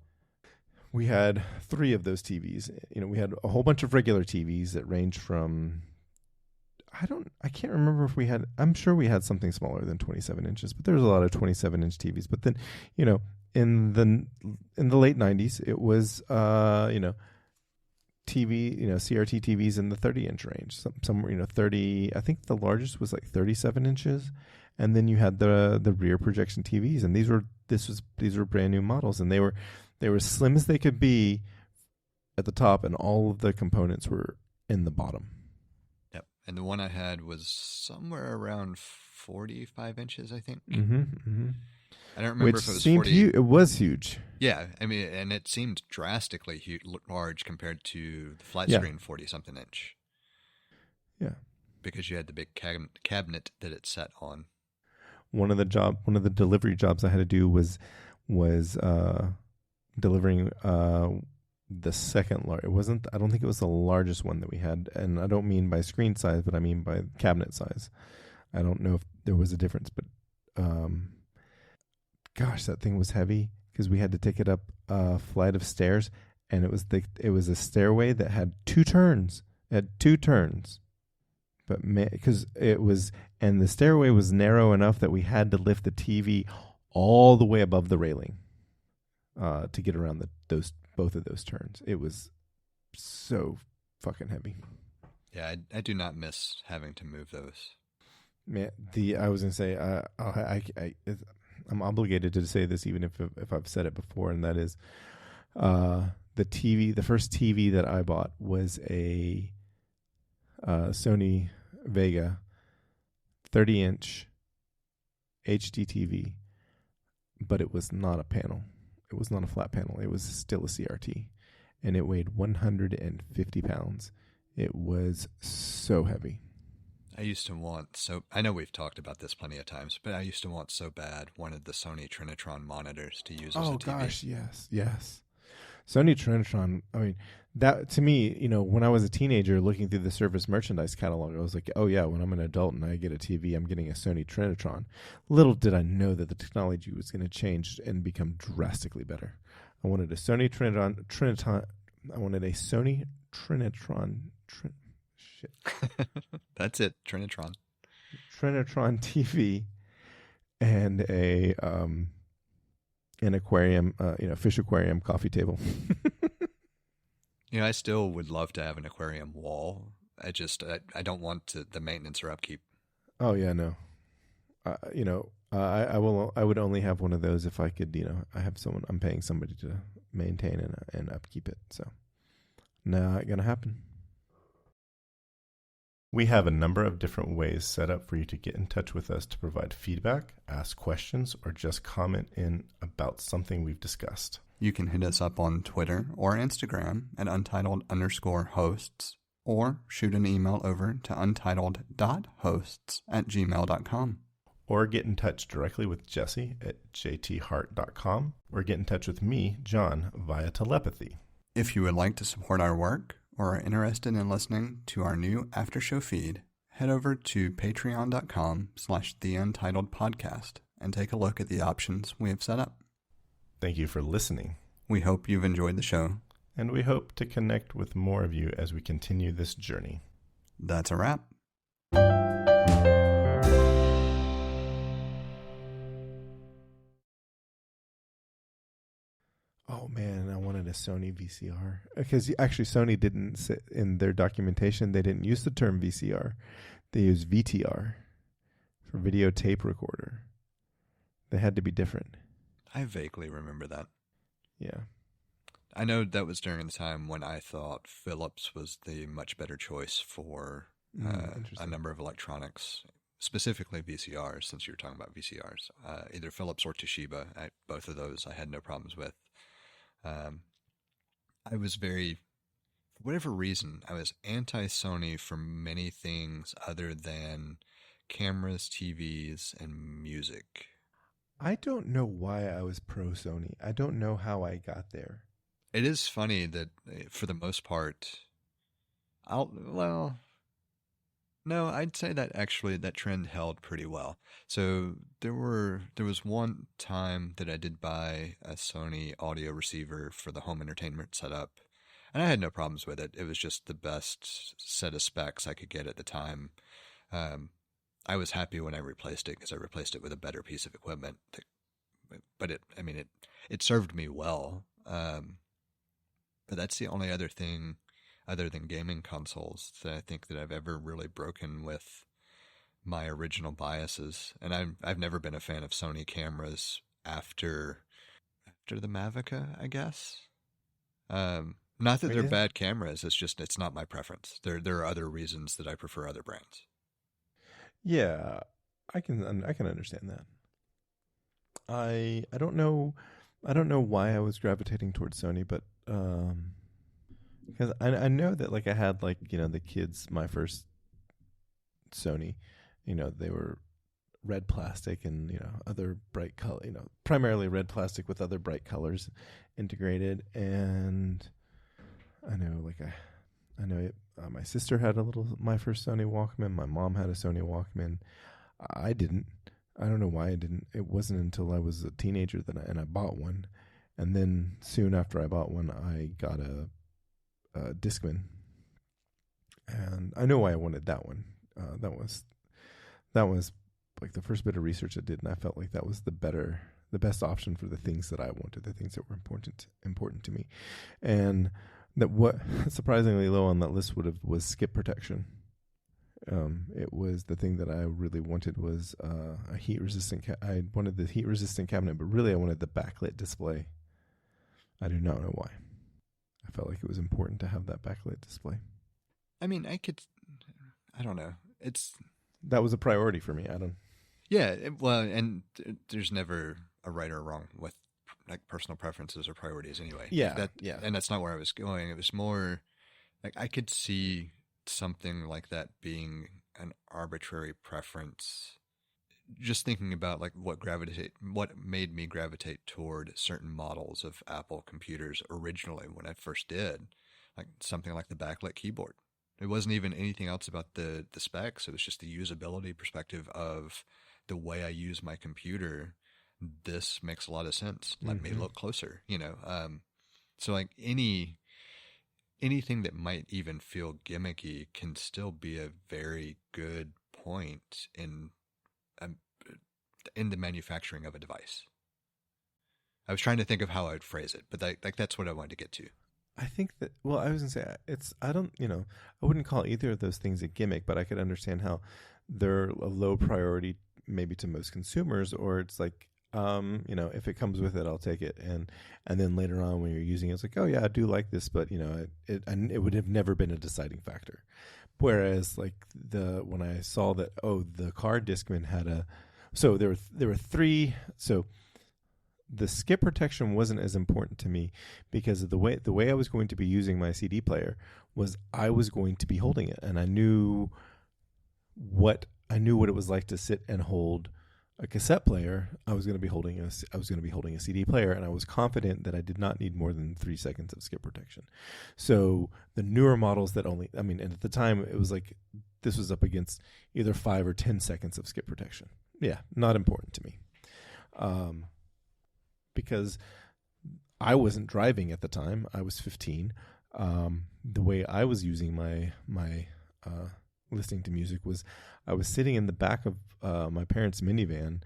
we had 3 of those TVs. You know, we had a whole bunch of regular TVs that ranged from I can't remember if we had. I'm sure we had something smaller than 27 inches, but there was a lot of 27-inch TVs. But then, you know, in the late 90s, it was TV, CRT TVs in the 30-inch range. Some 30. I think the largest was like 37 inches, and then you had the rear projection TVs, and these were brand new models, and they were as slim as they could be at the top, and all of the components were in the bottom. And the one I had was somewhere around 45 inches, I think. I don't remember Which if it was seemed 40. huge. It was huge. Yeah, I mean, and it seemed drastically large compared to the flat Yeah. screen 40-something inch. Yeah. Because you had the big cabinet that it sat on. One of the delivery jobs I had to do was delivering the second large. It wasn't. I don't think it was the largest one that we had, and I don't mean by screen size, but I mean by cabinet size. I don't know if there was a difference, but gosh, that thing was heavy because we had to take it up a flight of stairs, and it was a stairway that had two turns. It had two turns, but because it was, and the stairway was narrow enough that we had to lift the TV all the way above the railing to get around both of those turns. It was so fucking heavy. Yeah, I do not miss having to move those. Man, I was gonna say I'm obligated to say this even if I've said it before, and that is the first TV that I bought was a Sony Vega 30-inch HD TV, but it was not a panel. It was not a flat panel. It was still a CRT, and it weighed 150 pounds. It was so heavy. I used to want, I know we've talked about this plenty of times, but I used to want so bad wanted the Sony Trinitron monitors to use as a TV. Oh gosh, yes. Sony Trinitron, I mean, that to me, when I was a teenager looking through the Surface merchandise catalog, I was like, oh yeah, when I'm an adult and I get a TV, I'm getting a Sony Trinitron. Little did I know that the technology was going to change and become drastically better. I wanted a Sony Trinitron. I wanted a Sony Trinitron. Shit. That's it, Trinitron. Trinitron TV and an aquarium, fish aquarium coffee table. I still would love to have an aquarium wall. I don't want the maintenance or upkeep. Oh yeah, no. I would only have one of those if I could. I'm paying somebody to maintain and upkeep it. So, not gonna happen. We have a number of different ways set up for you to get in touch with us to provide feedback, ask questions, or just comment in about something we've discussed. You can hit us up on Twitter or Instagram at untitled_hosts, or shoot an email over to untitled.hosts@gmail.com. Or get in touch directly with Jesse at jthart.com, or get in touch with me, John, via telepathy. If you would like to support our work, or are interested in listening to our new after-show feed, head over to patreon.com/theUntitledPodcast and take a look at the options we have set up. Thank you for listening. We hope you've enjoyed the show. And we hope to connect with more of you as we continue this journey. That's a wrap. Oh man, I wanted a Sony VCR because actually Sony didn't sit in their documentation. They didn't use the term VCR. They used VTR for videotape recorder. They had to be different. I vaguely remember that. Yeah. I know that was during the time when I thought Philips was the much better choice for a number of electronics, specifically VCRs, since you were talking about VCRs. Either Philips or Toshiba. Both of those I had no problems with. I was for whatever reason, I was anti-Sony for many things other than cameras, TVs, and music. I don't know why I was pro-Sony. I don't know how I got there. It is funny that for the most part, I'd say that actually that trend held pretty well. So there was one time that I did buy a Sony audio receiver for the home entertainment setup, and I had no problems with it. It was just the best set of specs I could get at the time. I was happy when I replaced it because I replaced it with a better piece of equipment. But it served me well. But that's the only other thing other than gaming consoles that I think that I've ever really broken with my original biases. And I've never been a fan of Sony cameras after the Mavica, I guess. Not that I they're mean, bad cameras. It's just it's not my preference. There are other reasons that I prefer other brands. yeah, I can understand that. I don't know why I was gravitating towards Sony, but because I know that like I had like the kids my first Sony, they were red plastic and other bright color, primarily red plastic with other bright colors integrated. And I know like I know it, my sister had my first Sony Walkman. My mom had a Sony Walkman. I didn't. I don't know why I didn't. It wasn't until I was a teenager and I bought one, and then soon after I bought one, I got a Discman, and I know why I wanted that one. That was like the first bit of research I did, and I felt like that was the best option for the things that I wanted, the things that were important to me, and that what surprisingly low on that list was skip protection. It was the thing that I really wanted was a heat resistant. I wanted the heat resistant cabinet, but really I wanted the backlit display. I do not know why. I felt like it was important to have that backlit display. I mean, I don't know. That was a priority for me. Yeah, well, and there's never a right or wrong with like personal preferences or priorities anyway. Yeah, yeah. And that's not where I was going. It was more like I could see something like that being an arbitrary preference. Just thinking about like what made me gravitate toward certain models of Apple computers originally when I first did, like something like the backlit keyboard. It wasn't even anything else about the specs. It was just the usability perspective of the way I use my computer. This makes a lot of sense. Let me look closer, So like anything that might even feel gimmicky can still be a very good point in the manufacturing of a device. I was trying to think of how I would phrase it, but that's what I wanted to get to. I think that, well, I was going to say, I wouldn't call either of those things a gimmick, but I could understand how they're a low priority maybe to most consumers, or it's like, if it comes with it, I'll take it. And then later on when you're using it, it's like, oh yeah, I do like this, but it would have never been a deciding factor. Whereas like when I saw that, the car Discman had so there were three, so the skip protection wasn't as important to me because of the way I was going to be using my CD player was I was going to be holding it, and I knew what it was like to sit and hold a cassette player. I was going to be holding a CD player, and I was confident that I did not need more than 3 seconds of skip protection. So the newer models and at the time it was like this was up against either 5 or 10 seconds of skip protection. Yeah, not important to me. Because I wasn't driving at the time. I was 15. The way I was using my listening to music was I was sitting in the back of my parents' minivan,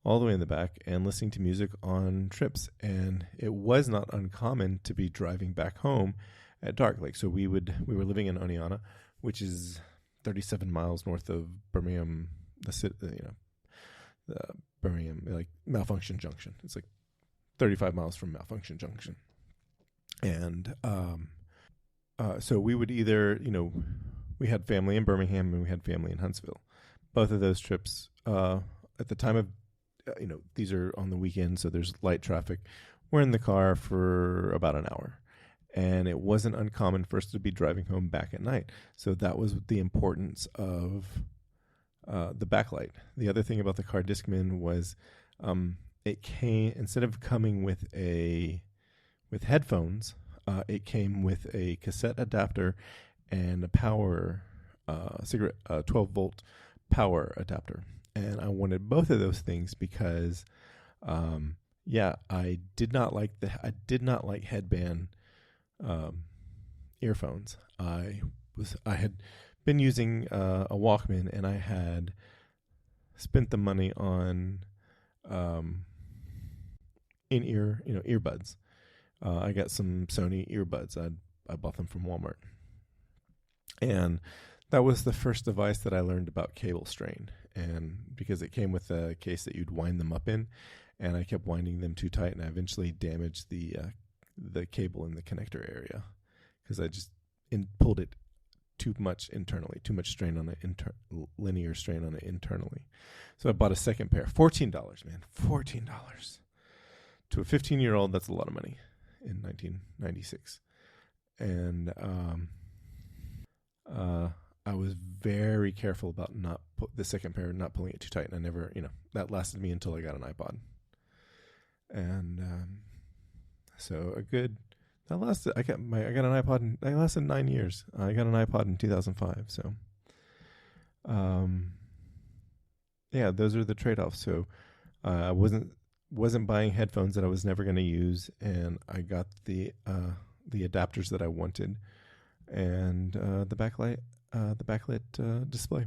all the way in the back, and listening to music on trips. And it was not uncommon to be driving back home at dark. Like, so we were living in Oneonta, which is 37 miles north of Birmingham, the Birmingham, like Malfunction Junction. It's like 35 miles from Malfunction Junction. And so we would either, we had family in Birmingham and we had family in Huntsville. Both of those trips, at the time of, these are on the weekend, so there's light traffic. We're in the car for about an hour. And it wasn't uncommon for us to be driving home back at night. So that was the importance of the backlight. The other thing about the car Discman was it came, instead of coming with headphones, it came with a cassette adapter and a power 12-volt power adapter. And I wanted both of those things because I did not like headband earphones. I had been using a Walkman, and I had spent the money on in-ear earbuds. I got some Sony earbuds. I bought them from Walmart, and that was the first device that I learned about cable strain. And because it came with a case that you'd wind them up in, and I kept winding them too tight, and I eventually damaged the cable in the connector area. because I just pulled it too much internally, too much strain on it, linear strain on it internally. So I bought a second pair, $14, man, $14 to a 15-year-old. That's a lot of money in 1996, and I was very careful about the second pair, not pulling it too tight, and I never, that lasted me until I got an iPod, and so that lasted. I got an iPod, and that lasted 9 years. I got an iPod in 2005, so yeah, those are the trade-offs. So I wasn't buying headphones that I was never going to use, and I got the adapters that I wanted, and the backlit display.